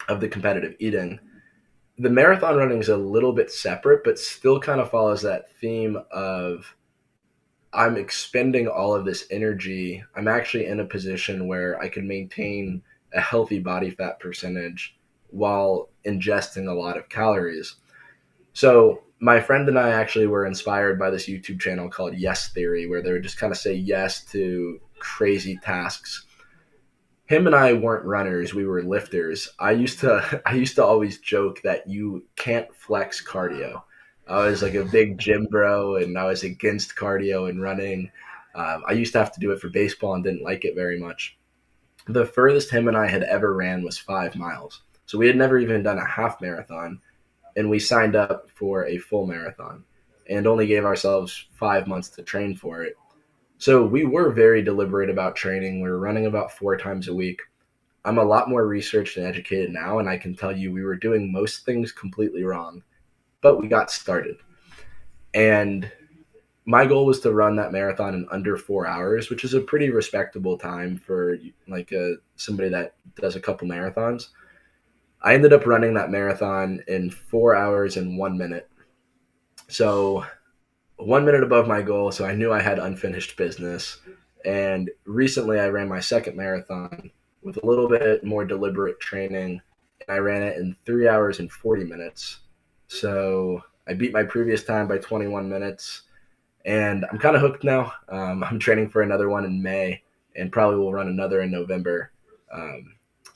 [SPEAKER 3] of the competitive eating. The marathon running is a little bit separate, but still kind of follows that theme of I'm expending all of this energy. I'm actually in a position where I can maintain a healthy body fat percentage while ingesting a lot of calories. So my friend and I actually were inspired by this YouTube channel called Yes Theory, where they would just kind of say yes to crazy tasks. Him and I weren't runners, we were lifters. I used to always joke that you can't flex cardio. I was like a big gym bro, and I was against cardio and running. I used to have to do it for baseball and didn't like it very much. The furthest him and I had ever ran was 5 miles. So we had never even done a half marathon, and we signed up for a full marathon and only gave ourselves 5 months to train for it. So we were very deliberate about training. We were running about 4 times a week. I'm a lot more researched and educated now, and I can tell you we were doing most things completely wrong, but we got started. And my goal was to run that marathon in under 4 hours, which is a pretty respectable time for like somebody that does a couple marathons. I ended up running that marathon in 4 hours and 1 minute. So 1 minute above my goal. So I knew I had unfinished business. And recently I ran my second marathon with a little bit more deliberate training. And I ran it in 3 hours and 40 minutes. So I beat my previous time by 21 minutes. And I'm kind of hooked now. I'm training for another one in May and probably will run another in November.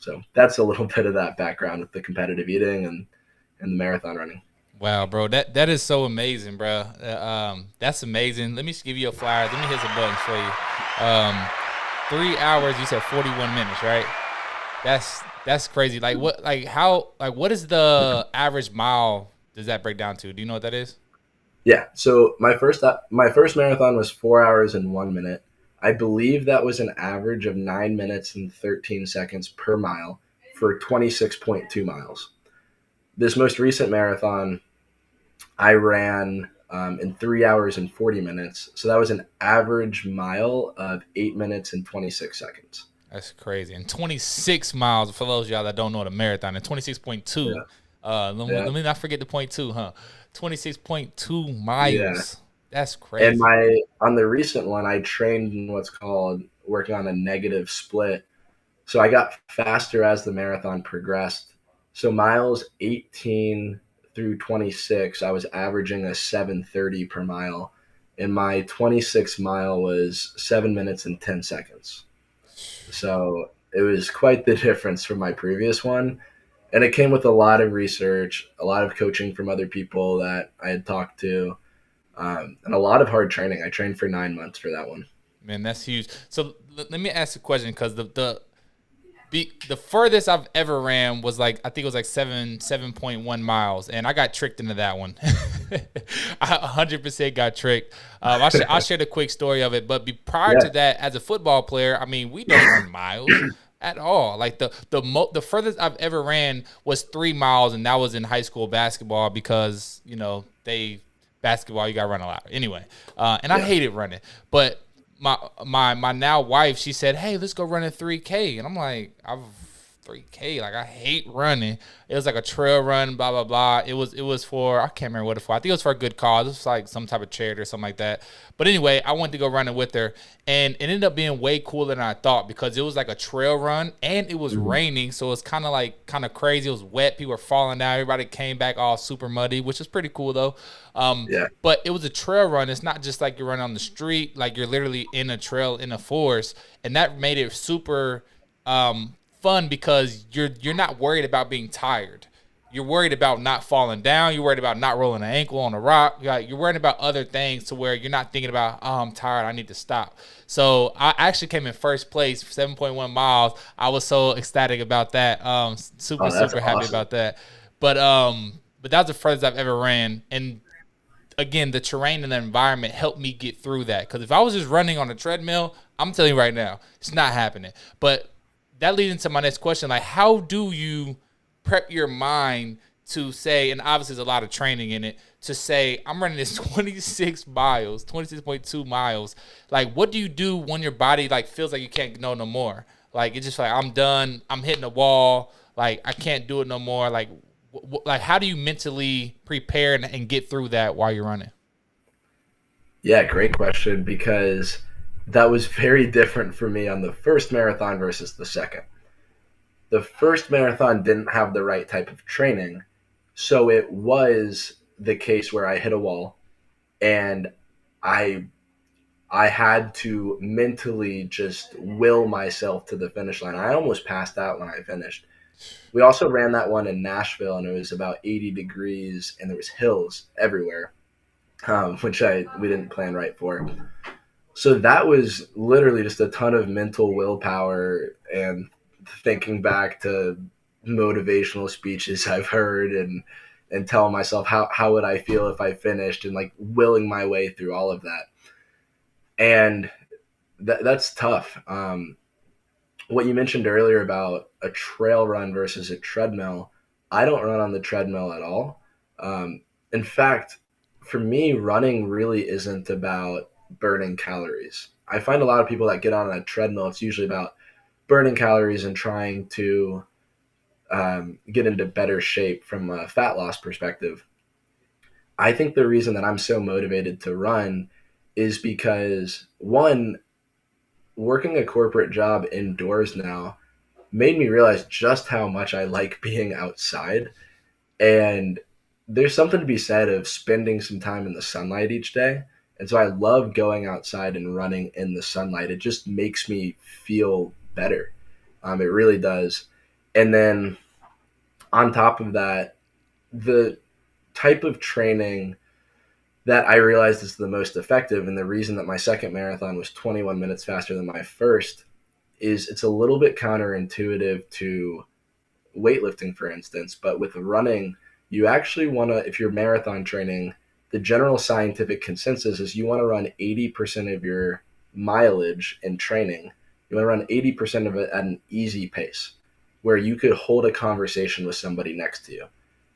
[SPEAKER 3] So that's a little bit of that background with the competitive eating and the marathon running.
[SPEAKER 2] Wow, bro, that is so amazing, bro. That's amazing. Let me just give you a flyer. Let me hit some buttons for you. 3 hours. You said 41 minutes, right? That's crazy. Like what? Like how? Like what is the average mile? Does that break down to? Do you know what that is?
[SPEAKER 3] Yeah. So my first marathon was 4 hours and 1 minute. I believe that was an average of 9 minutes and 13 seconds per mile for 26.2 miles. This most recent marathon, I ran in 3 hours and 40 minutes. So that was an average mile of 8 minutes and 26 seconds.
[SPEAKER 2] That's crazy. And 26 miles for those of y'all that don't know what a marathon. And 26.2.
[SPEAKER 3] Yeah.
[SPEAKER 2] Let
[SPEAKER 3] Yeah.
[SPEAKER 2] me not forget the point two, huh? 26.2
[SPEAKER 3] Yeah.
[SPEAKER 2] miles. That's
[SPEAKER 3] And
[SPEAKER 2] crazy.
[SPEAKER 3] on the recent one, I trained in what's called working on a negative split. So I got faster as the marathon progressed. So miles 18 through 26, I was averaging a 7:30 per mile. And my 26 mile was 7 minutes and 10 seconds. So it was quite the difference from my previous one. And it came with a lot of research, a lot of coaching from other people that I had talked to, and a lot of hard training. I trained for 9 months for that one.
[SPEAKER 2] Man, that's huge. So let me ask a question, because the furthest I've ever ran was like, I think it was like 7.1 miles, and I got tricked into that one. I 100% got tricked. I'll share the quick story of it. But prior to that, as a football player, I mean, we don't run miles at all. Like the furthest I've ever ran was 3 miles, and that was in high school basketball, because basketball, you got to run a lot anyway. And I hated running, but my now wife, she said, "Hey, let's go run a 3K." And I'm like, I've 3K, like, I hate running. It was like a trail run, blah blah blah. It was for, I can't remember what it was for. I think it was for a good cause. It was like some type of charity or something like that. But anyway, I went to go running with her, and it ended up being way cooler than I thought, because it was like a trail run, and it was raining, so it's kind of crazy. It was wet. People were falling down. Everybody came back all super muddy, which is pretty cool though. But it was a trail run. It's not just like you're running on the street. Like, you're literally in a trail in a forest, and that made it super fun, because you're not worried about being tired. You're worried about not falling down. You're worried about not rolling an ankle on a rock. You're worried about other things, to where you're not thinking about, oh, I'm tired, I need to stop. So I actually came in first place, 7.1 miles. I was so ecstatic about that. Super happy about that. But that was the furthest I've ever ran. And again, the terrain and the environment helped me get through that. Because if I was just running on a treadmill, I'm telling you right now, it's not happening. But that leads into my next question. Like, how do you prep your mind to say, and obviously there's a lot of training in it, to say, I'm running this 26 miles, 26.2 miles. Like, what do you do when your body, like, feels like you can't go no more? Like, it's just like, I'm done. I'm hitting a wall. Like, I can't do it no more. Like, how do you mentally prepare and get through that while you're running?
[SPEAKER 3] Yeah, great question, because that was very different for me on the first marathon versus the second. The first marathon didn't have the right type of training, so it was the case where I hit a wall, and I I had to mentally just will myself to the finish line. I almost passed out when I finished. We also ran that one in Nashville, and it was about 80 degrees, and there was hills everywhere, which we didn't plan right for. So that was literally just a ton of mental willpower and thinking back to motivational speeches I've heard and telling myself how would I feel if I finished, and like willing my way through all of that. And that's tough. What you mentioned earlier about a trail run versus a treadmill, I don't run on the treadmill at all. In fact, for me, running really isn't about burning calories. I find a lot of people that get on a treadmill, it's usually about burning calories and trying to get into better shape from a fat loss perspective. I think the reason that I'm so motivated to run is because, one, working a corporate job indoors now made me realize just how much I like being outside. And there's something to be said of spending some time in the sunlight each day. And so I love going outside and running in the sunlight. It just makes me feel better. It really does. And then on top of that, the type of training that I realized is the most effective, and the reason that my second marathon was 21 minutes faster than my first, is it's a little bit counterintuitive to weightlifting, for instance. But with running, you actually want to, if you're marathon training, the general scientific consensus is you want to run 80% of your mileage in training. You want to run 80% of it at an easy pace where you could hold a conversation with somebody next to you.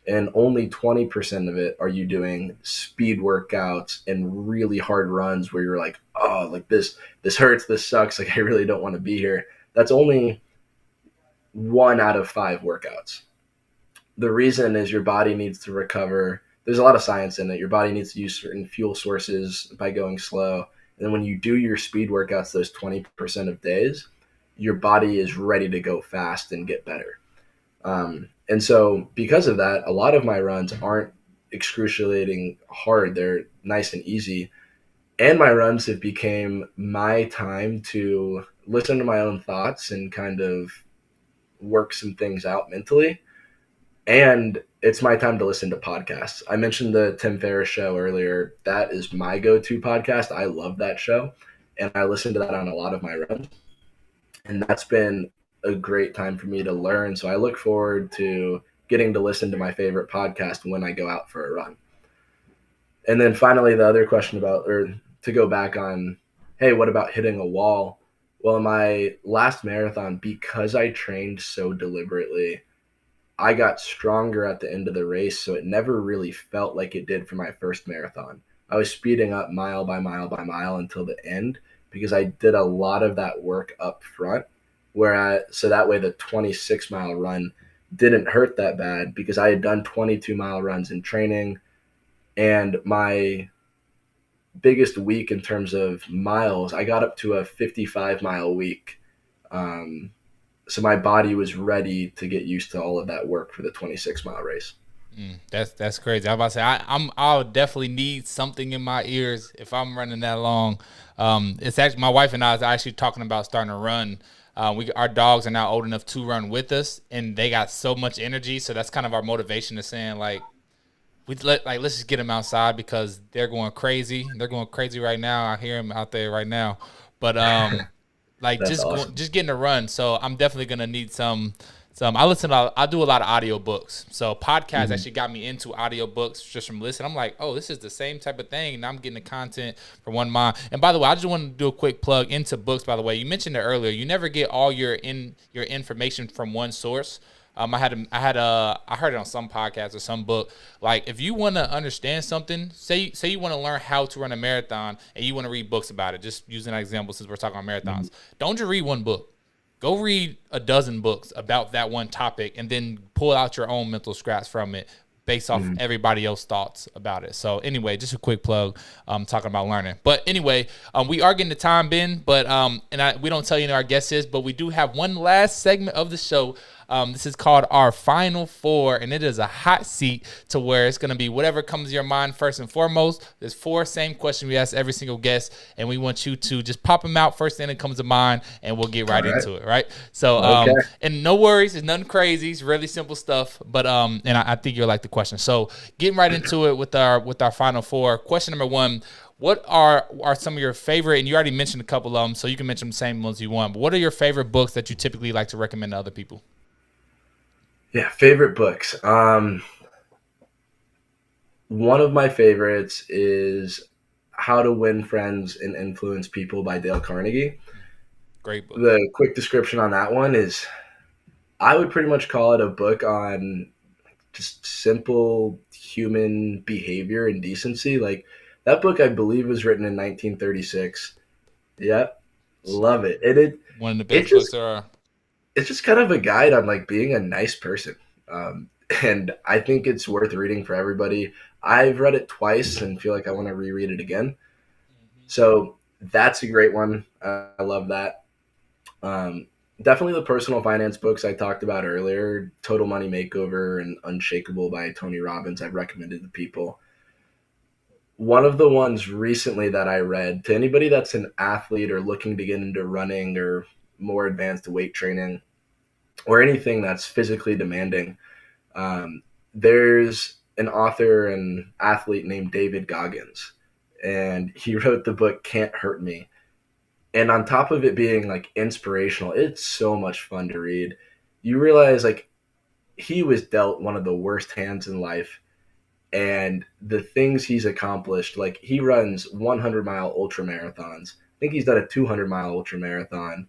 [SPEAKER 3] And only 20% of it are you doing speed workouts and really hard runs where you're like, oh, like this hurts, this sucks, like I really don't want to be here. That's only 1 out of 5 workouts. The reason is your body needs to recover. There's a lot of science in it. Your body needs to use certain fuel sources by going slow. And then when you do your speed workouts, those 20% of days, your body is ready to go fast and get better. And so because of that, a lot of my runs aren't excruciating hard. They're nice and easy. And my runs have became my time to listen to my own thoughts and kind of work some things out mentally. And it's my time to listen to podcasts. I mentioned the Tim Ferriss show earlier. That is my go-to podcast. I love that show. And I listen to that on a lot of my runs. And that's been a great time for me to learn. So I look forward to getting to listen to my favorite podcast when I go out for a run. And then finally, the other question about, or to go back on, hey, what about hitting a wall? Well, my last marathon, because I trained so deliberately, I got stronger at the end of the race. So it never really felt like it did for my first marathon. I was speeding up mile by mile by mile until the end because I did a lot of that work up front. So that way the 26-mile run didn't hurt that bad because I had done 22-mile runs in training. And my biggest week in terms of miles, I got up to a 55-mile week. So my body was ready to get used to all of that work for the 26-mile race.
[SPEAKER 2] That's crazy. I was about to say I'll definitely need something in my ears if I'm running that long. It's actually my wife and I are actually talking about starting to run. Our dogs are now old enough to run with us, and they got so much energy. So that's kind of our motivation to saying let's just get them outside because they're going crazy. They're going crazy right now. I hear them out there right now, but
[SPEAKER 3] That's awesome.
[SPEAKER 2] just getting to run. So I'm definitely gonna need some. I do a lot of audiobooks. So podcasts actually got me into audiobooks just from listening. I'm like, oh, this is the same type of thing. And I'm getting the content from one mind. And by the way, I just want to do a quick plug into books, by the way. You mentioned it earlier. You never get all your information from one source. I heard it on some podcast or some book. Like if you want to understand something, say you want to learn how to run a marathon and you want to read books about it. Just using an example since we're talking about marathons. Don't just read one book. Go read a dozen books about that one topic and then pull out your own mental scraps from it based off everybody else's thoughts about it. So anyway, just a quick plug, talking about learning. But anyway, we are getting the time, Ben, but we don't tell you who our guest is, but we do have one last segment of the show. This is called our Final Four, and it is a hot seat to where it's going to be whatever comes to your mind first and foremost. There's four same questions we ask every single guest, and we want you to just pop them out first thing that comes to mind, and we'll get right into it, right? So, and no worries, it's nothing crazy. It's really simple stuff, but and I think you'll like the question. So, getting right into it with our Final Four. Question number one. What are some of your favorite, and you already mentioned a couple of them, so you can mention the same ones you want, but what are your favorite books that you typically like to recommend to other people?
[SPEAKER 3] Yeah, favorite books. One of my favorites is How to Win Friends and Influence People by Dale Carnegie.
[SPEAKER 2] Great book.
[SPEAKER 3] The quick description on that one is I would pretty much call it a book on just simple human behavior and decency. Like that book, I believe, was written in 1936. Yep. Love it.
[SPEAKER 2] One of the best books there are.
[SPEAKER 3] It's just kind of a guide on like being a nice person. And I think it's worth reading for everybody. I've read it twice and feel like I want to reread it again. So that's a great one. I love that. Definitely the personal finance books I talked about earlier, Total Money Makeover and Unshakable by Tony Robbins, I've recommended to people. One of the ones recently that I read, to anybody that's an athlete or looking to get into running or more advanced weight training or anything that's physically demanding, there's an author and athlete named David Goggins, and he wrote the book Can't Hurt Me. And on top of it being like inspirational, it's so much fun to read. You realize like he was dealt one of the worst hands in life, and the things he's accomplished, like he runs 100-mile ultra marathons. I think he's done a 200-mile ultra marathon.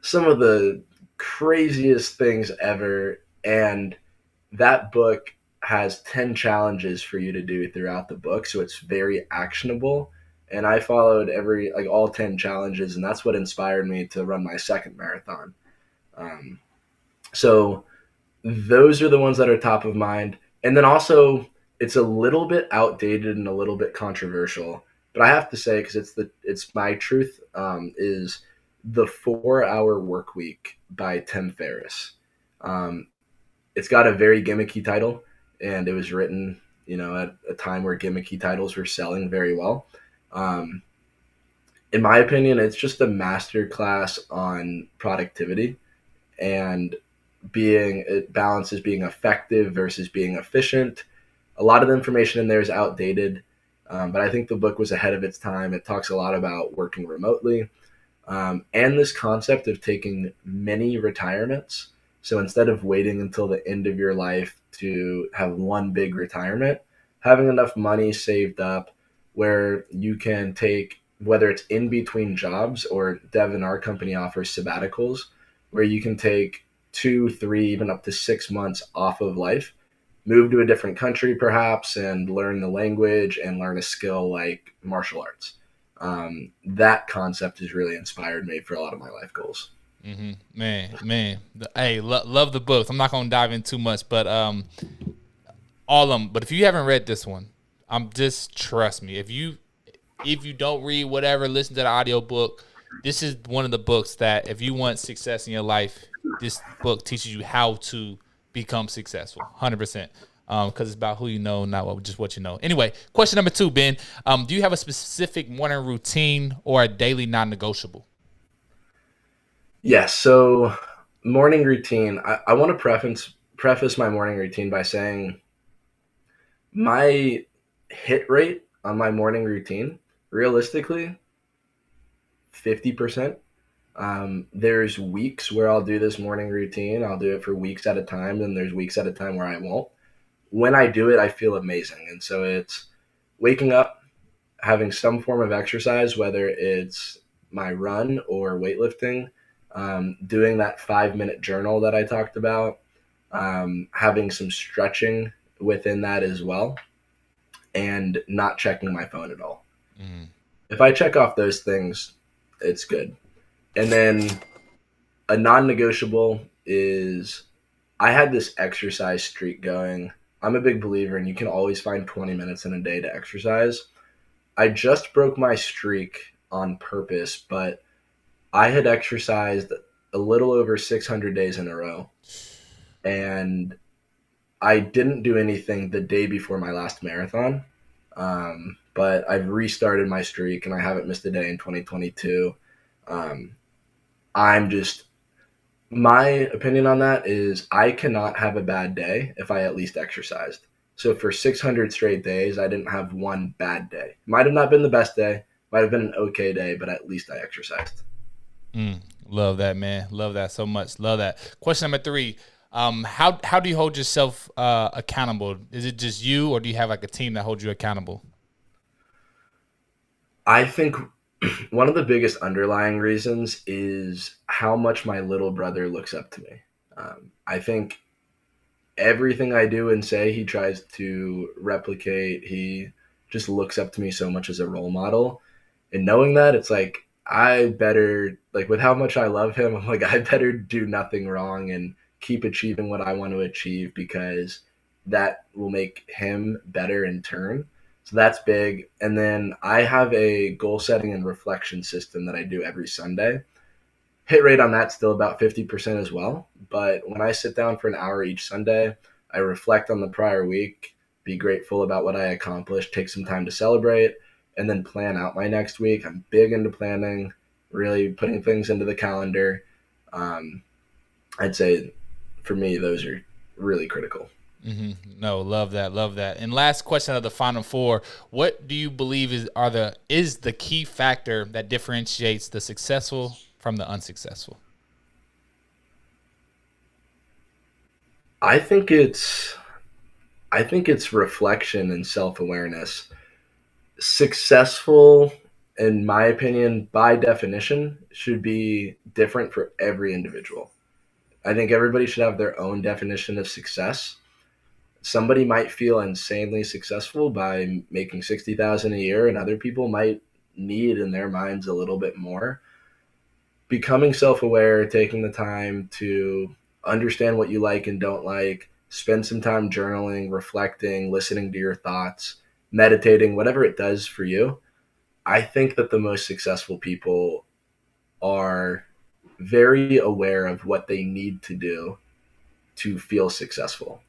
[SPEAKER 3] Some of the craziest things ever. And that book has 10 challenges for you to do throughout the book. So it's very actionable. And I followed all 10 challenges. And that's what inspired me to run my second marathon. So those are the ones that are top of mind. And then also it's a little bit outdated and a little bit controversial, but I have to say, because it's my truth, is The 4 Hour Work Week by Tim Ferriss. Um, it's got a very gimmicky title, and it was written, at a time where gimmicky titles were selling very well. Um, in my opinion, it's just a master class on productivity and it balances being effective versus being efficient. A lot of the information in there is outdated, but I think the book was ahead of its time. It talks a lot about working remotely, and this concept of taking mini retirements. So instead of waiting until the end of your life to have one big retirement, having enough money saved up where you can take, whether it's in between jobs or Devin, our company offers sabbaticals, where you can take 2, 3, even up to 6 months off of life, move to a different country perhaps, and learn the language and learn a skill like martial arts. That concept has really inspired me for a lot of my life goals.
[SPEAKER 2] Man. Hey, love the books. I'm not gonna dive in too much, but all of them. But if you haven't read this one, just trust me. If you don't read whatever, listen to the audiobook. This is one of the books that if you want success in your life, this book teaches you how to become successful, 100%. Because it's about who you know, not what you know. Anyway, question number 2, Ben. Do you have a specific morning routine or a daily non-negotiable?
[SPEAKER 3] Yes. So morning routine. I want to preface my morning routine by saying my hit rate on my morning routine, realistically, 50%. There's weeks where I'll do this morning routine. I'll do it for weeks at a time, and there's weeks at a time where I won't. When I do it, I feel amazing. And so it's waking up, having some form of exercise, whether it's my run or weightlifting, doing that 5-minute journal that I talked about, having some stretching within that as well, and not checking my phone at all. If I check off those things, it's good. And then a non-negotiable is I had this exercise streak going. I'm a big believer in you can always find 20 minutes in a day to exercise. I just broke my streak on purpose, but I had exercised a little over 600 days in a row. And I didn't do anything the day before my last marathon. But I've restarted my streak and I haven't missed a day in 2022. My opinion on that is I cannot have a bad day if I at least exercised. So for 600 straight days, I didn't have one bad day. Might have not been the best day, might have been an okay day, but at least I exercised.
[SPEAKER 2] Love that, man. Love that so much. Love that. Question number 3. How do you hold yourself accountable? Is it just you, or do you have like a team that holds you accountable?
[SPEAKER 3] I think one of the biggest underlying reasons is how much my little brother looks up to me. I think everything I do and say, he tries to replicate. He just looks up to me so much as a role model. And knowing that, it's like, I better, like, with how much I love him, I'm like, I better do nothing wrong and keep achieving what I want to achieve because that will make him better in turn. So that's big. And then I have a goal setting and reflection system that I do every Sunday. Hit rate on that still about 50% as well. But when I sit down for an hour each Sunday, I reflect on the prior week, be grateful about what I accomplished, take some time to celebrate, and then plan out my next week. I'm big into planning, really putting things into the calendar. I'd say for me, those are really critical.
[SPEAKER 2] No, love that, love that. And last question of the final 4: what do you believe is the key factor that differentiates the successful from the unsuccessful?
[SPEAKER 3] I think it's reflection and self-awareness. Successful, in my opinion, by definition, should be different for every individual. I think everybody should have their own definition of success. Somebody might feel insanely successful by making 60,000 a year, and other people might need in their minds a little bit more. Becoming self-aware, taking the time to understand what you like and don't like, spend some time journaling, reflecting, listening to your thoughts, meditating, whatever it does for you. I think that the most successful people are very aware of what they need to do to feel successful.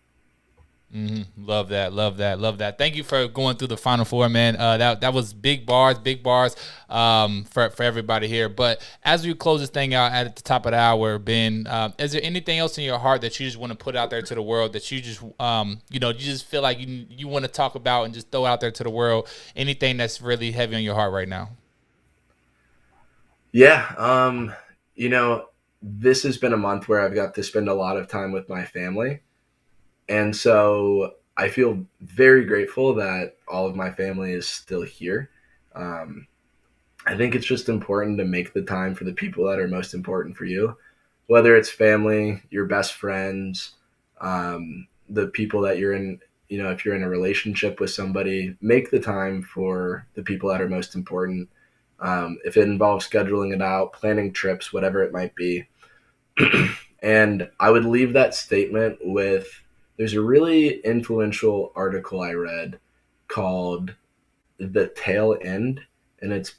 [SPEAKER 2] Love that, love that, love that. Thank you for going through the final four, man. That was big bars, for everybody here. But as we close this thing out at the top of the hour, Ben, is there anything else in your heart that you just want to put out there to the world that you just you just feel like you want to talk about and just throw out there to the world? Anything that's really heavy on your heart right now?
[SPEAKER 3] Yeah, this has been a month where I've got to spend a lot of time with my family. And so I feel very grateful that all of my family is still here. Um, I think it's just important to make the time for the people that are most important for you, whether it's family, your best friends, the people that you're in. If you're in a relationship with somebody, make the time for the people that are most important. If it involves scheduling it out, planning trips, whatever it might be. And I would leave that statement with, there's a really influential article I read called The Tail End, and it's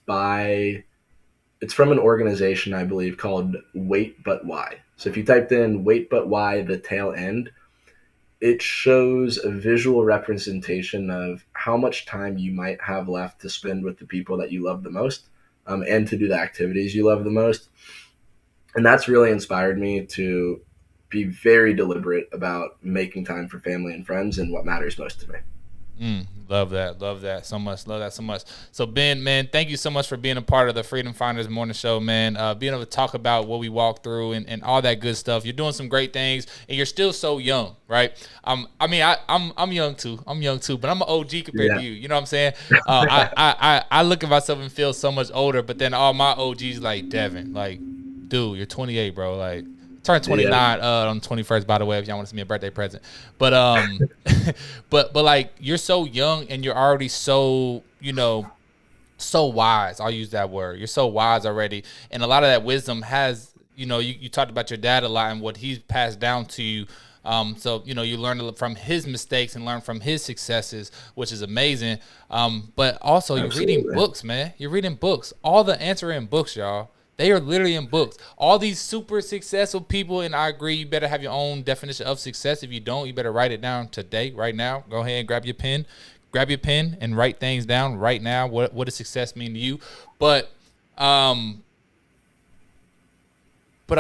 [SPEAKER 3] from an organization, I believe, called Wait But Why. So if you typed in Wait But Why, The Tail End, it shows a visual representation of how much time you might have left to spend with the people that you love the most, and to do the activities you love the most. And that's really inspired me to be very deliberate about making time for family and friends and what matters most to me.
[SPEAKER 2] Love that so much. Love that so much. So Ben, man, thank you so much for being a part of the Freedom Finders Morning Show, man. Being able to talk about what we walked through and all that good stuff. You're doing some great things, and you're still so young, right? I'm young too. But I'm an OG compared to you. You know what I'm saying? I look at myself and feel so much older, but then all my OGs like Devin, like, dude, you're 28, bro. Like, turned 29 on the 21st, by the way, if y'all want to send me a birthday present. But but like, you're so young and you're already so, so wise. I'll use that word. You're so wise already. And a lot of that wisdom has, you talked about your dad a lot and what he's passed down to you. So, you learn from his mistakes and learn from his successes, which is amazing. But also you're reading books, man. You're reading books. All the answers are in books, y'all. They are literally in books. All these super successful people, and I agree, you better have your own definition of success. If you don't, you better write it down today, right now. Go ahead and grab your pen and write things down right now. What does success mean to you? But I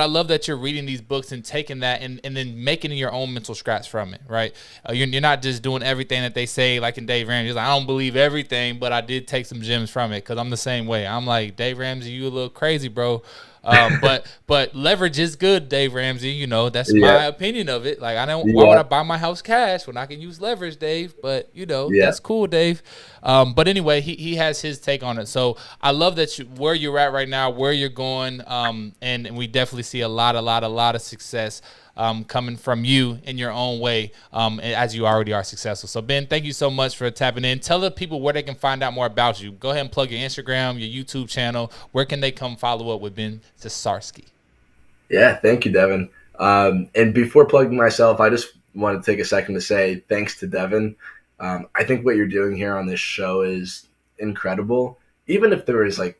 [SPEAKER 2] love that you're reading these books and taking that and then making your own mental scratch from it, right? You're not just doing everything that they say, like in Dave Ramsey. Like, I don't believe everything, but I did take some gems from it because I'm the same way. I'm like, Dave Ramsey, you a little crazy, bro. But leverage is good, Dave Ramsey. That's my opinion of it. Like, why would I buy my house cash when I can use leverage, Dave? But that's cool, Dave. But anyway, he has his take on it. So I love that where you're at right now, where you're going, and we definitely see a lot of success coming from you in your own way, as you already are successful. So Ben, thank you so much for tapping in. Tell the people where they can find out more about you. Go ahead and plug your Instagram, your YouTube channel. Where can they come follow up with Ben Sisarsky?
[SPEAKER 3] Yeah, thank you, Devin. And before plugging myself, I just want to take a second to say thanks to Devin. I think what you're doing here on this show is incredible. Even if there was like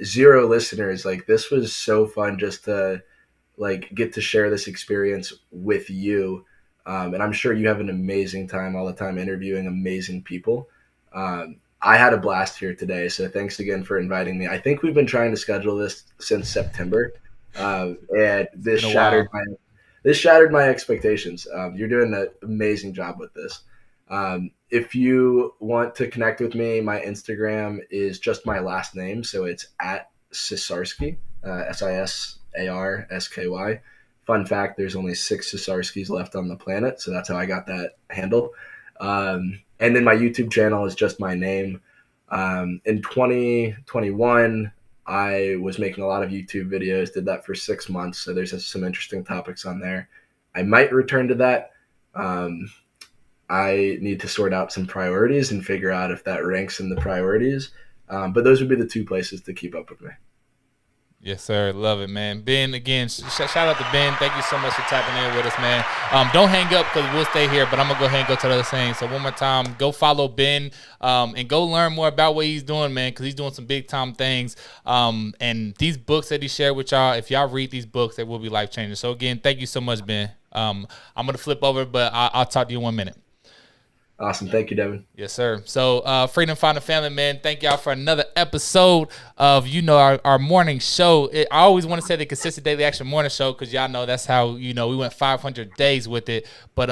[SPEAKER 3] 0 listeners, like, this was so fun just to get to share this experience with you. And I'm sure you have an amazing time all the time interviewing amazing people. I had a blast here today, so thanks again for inviting me. I think we've been trying to schedule this since September, and this shattered my expectations. You're doing an amazing job with this. If you want to connect with me, my Instagram is just my last name, so it's at Sisarsky, Sisarsky. Fun fact, there's only 6 Sisarskys left on the planet, so that's how I got that handle. And then my YouTube channel is just my name. In 2021, I was making a lot of YouTube videos, did that for 6 months, so there's some interesting topics on there. I might return to that. I need to sort out some priorities and figure out if that ranks in the priorities. But those would be the 2 places to keep up with me.
[SPEAKER 2] Yes, sir. Love it, man. Ben, again, shout out to Ben. Thank you so much for tapping in with us, man. Don't hang up because we'll stay here, but I'm going to go ahead and go to the other thing. So one more time, go follow Ben and go learn more about what he's doing, man, because he's doing some big-time things. And these books that he shared with y'all, if y'all read these books, they will be life-changing. So, again, thank you so much, Ben. I'm going to flip over, but I'll talk to you in 1 minute.
[SPEAKER 3] Awesome. Thank you, Devin.
[SPEAKER 2] Yes, sir. So, Freedom Finder family, man, thank y'all for another episode of, our morning show. I always want to say the Consistent Daily Action Morning Show because y'all know that's how, we went 500 days with it. But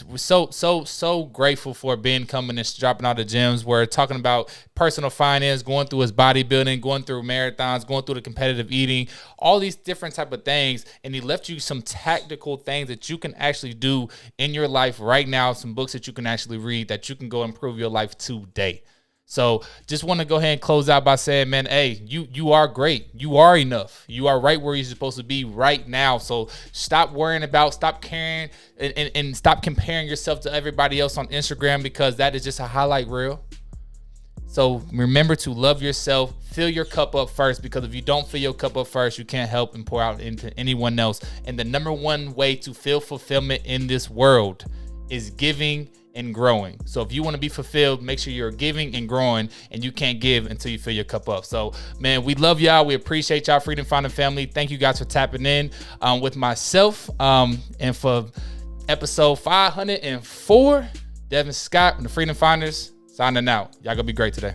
[SPEAKER 2] we're so grateful for Ben coming and dropping all the gems. We're talking about personal finance, going through his bodybuilding, going through marathons, going through the competitive eating, all these different type of things. And he left you some tactical things that you can actually do in your life right now, some books that you can actually read that you can go improve your life today. So just want to go ahead and close out by saying, man, hey, you are great. You are enough. You are right where you're supposed to be right now. So stop worrying about, stop caring, and stop comparing yourself to everybody else on Instagram because that is just a highlight reel. So remember to love yourself, fill your cup up first, because if you don't fill your cup up first, you can't help and pour out into anyone else. And the number one way to feel fulfillment in this world is giving and growing. So if you want to be fulfilled, make sure you're giving and growing, and you can't give until you fill your cup up. So, man, we love y'all. We appreciate y'all, Freedom Finder family. Thank you guys for tapping in with myself. And for episode 504, Devin Scott and the Freedom Finders signing out. Y'all gonna be great today.